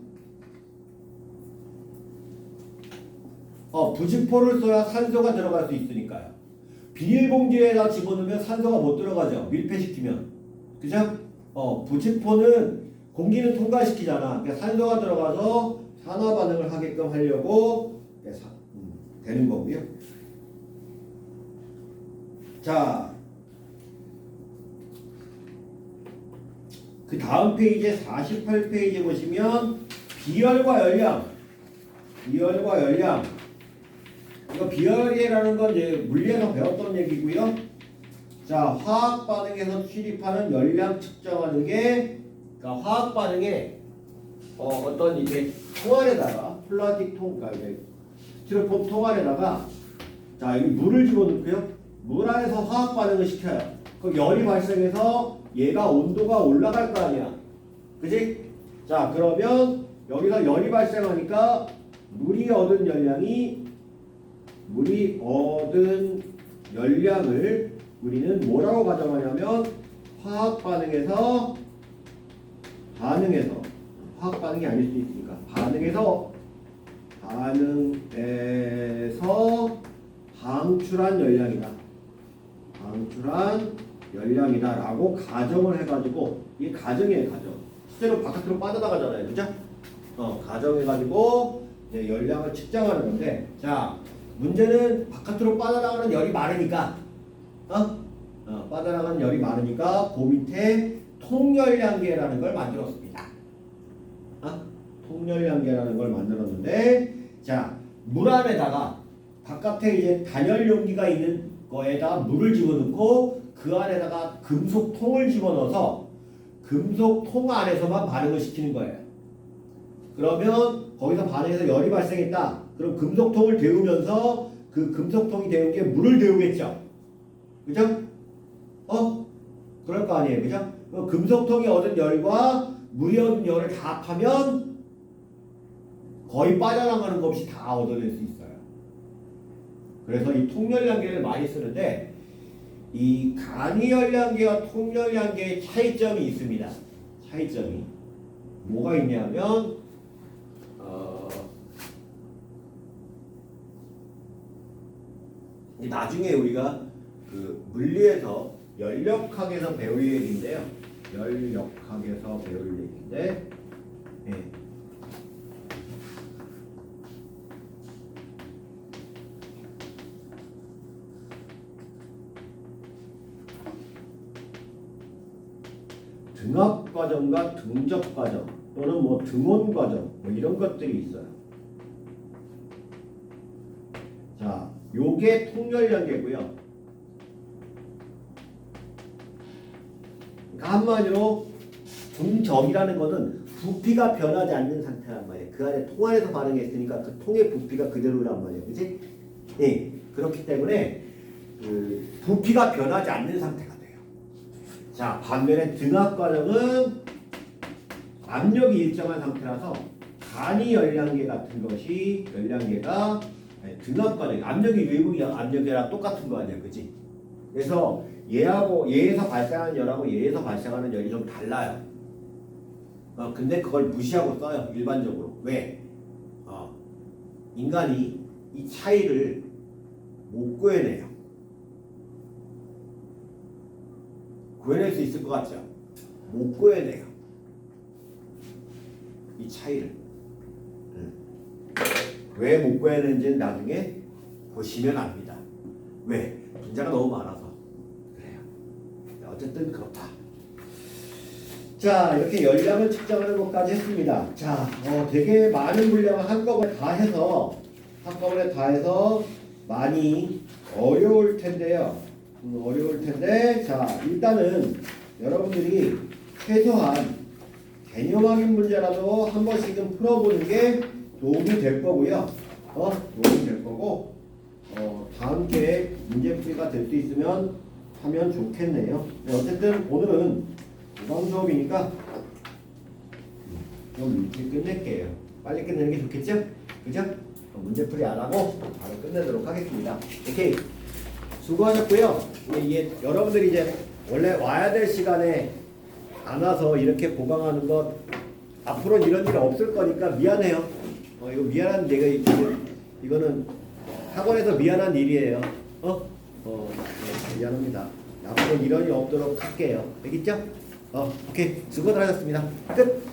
부직포를 써야 산소가 들어갈 수 있으니까요. 비닐봉지에다 집어넣으면 산소가 못 들어가죠. 밀폐시키면. 그죠? 부직포는 공기는 통과시키잖아. 그러니까 산소가 들어가서 산화 반응을 하게끔 하려고 되는 거고요. 자, 그 다음 페이지에 48페이지에 보시면 비열과 열량. 이거 비열이라는 건 이제 물리에서 배웠던 얘기고요. 자, 화학 반응에서 출입하는 열량 측정하는 게, 그러니까 화학 반응에 어떤 이제 통 안에다가 플라스틱 통, 그러니까 이제 스티로폼 통 안에다가 자 여기 물을 집어넣고요. 물 안에서 화학 반응을 시켜요. 그럼 열이 발생해서 얘가 온도가 올라갈 거 아니야. 그지? 자, 그러면 여기서 열이 발생하니까 물이 얻은 열량을 우리는 뭐라고 가정하냐면 화학 반응에서 화학 반응이 아닐 수 있으니까 반응에서 방출한 열량이다라고 가정을 해가지고 이게 가정이에요. 가정. 실제로 바깥으로 빠져나가잖아요. 그죠? 가정해가지고 이제 열량을 측정하는 건데, 자, 문제는 바깥으로 빠져나가는 열이 많으니까 빠져나가는 열이 많으니까 그 밑에 통열량계라는 걸 만들었습니다. 통열량계라는 걸 만들었는데, 자, 물 안에다가 바깥에 이제 단열 용기가 있는 거에다가 물을 집어넣고 그 안에다가 금속통을 집어넣어서 금속통 안에서만 반응을 시키는 거예요. 그러면 거기서 반응해서 열이 발생했다. 그럼 금속통을 데우면서 그 금속통이 데운 게 물을 데우겠죠. 그죠? 그럴 거 아니에요. 그죠? 금속통이 얻은 열과 물이 얻은 열을 다 합하면 거의 빠져나가는 것 없이 다 얻어낼 수 있어요. 그래서 이 통열량계를 많이 쓰는데, 이 간이열량계와 통열량계의 차이점이 있습니다. 차이점이 뭐가 있냐면 나중에 우리가 그 물리에서 연력학에서 배울 얘기인데요. 연력학에서 배울 얘기인데, 예. 등합과정과 등접과정 또는 뭐 등원과정 뭐 이런 것들이 있어요. 자, 요게 통렬연계고요. 그러니까 한마디로 등접이라는 거는 부피가 변하지 않는 상태란 말이에요. 그 안에 통 안에서 반응했으니까 그 통의 부피가 그대로란 말이에요. 그치? 예. 그렇기 때문에 그 부피가 변하지 않는 상태가 돼요. 자, 반면에 등합과정은 압력이 일정한 상태라서 간이 열량계 같은 것이 열량계가 등합과정 압력이 외부의 압력이랑 똑같은 거 아니야, 그치? 그래서 얘하고 얘에서 발생하는 열하고 얘에서 발생하는 열이 좀 달라요. 근데 그걸 무시하고 써요, 일반적으로. 왜? 인간이 이 차이를 못 구해내요. 구해낼 수 있을 것 같죠? 못 구해내요. 이 차이를. 왜 못 구해내는지는 나중에 보시면 압니다. 왜? 분자가 너무 많아서. 그래요. 어쨌든 그렇다. 자, 이렇게 열량을 측정하는 것까지 했습니다. 자, 되게 많은 물량을 한꺼번에 다 해서 많이 어려울 텐데요. 어려울 텐데, 자, 일단은 여러분들이 최소한 개념 확인 문제라도 한 번씩은 풀어보는 게 도움이 될 거고요. 도움이 될 거고, 다음 기회에 문제풀이가 될 수 있으면 하면 좋겠네요. 네, 어쨌든 오늘은 이번 수업이니까 좀 일찍 끝낼게요. 빨리 끝내는 게 좋겠죠? 그죠? 문제풀이 안 하고 바로 끝내도록 하겠습니다. 오케이. 수고하셨고요. 이게 여러분들이 이제 원래 와야 될 시간에 안 와서 이렇게 보강하는 것 앞으로는 이런 일 없을 거니까 미안해요. 이거 미안한 내가 이거는 학원에서 미안한 일이에요. 네, 미안합니다. 앞으로 이런 일 없도록 할게요. 알겠죠? 오케이. 수고들 하셨습니다. 끝.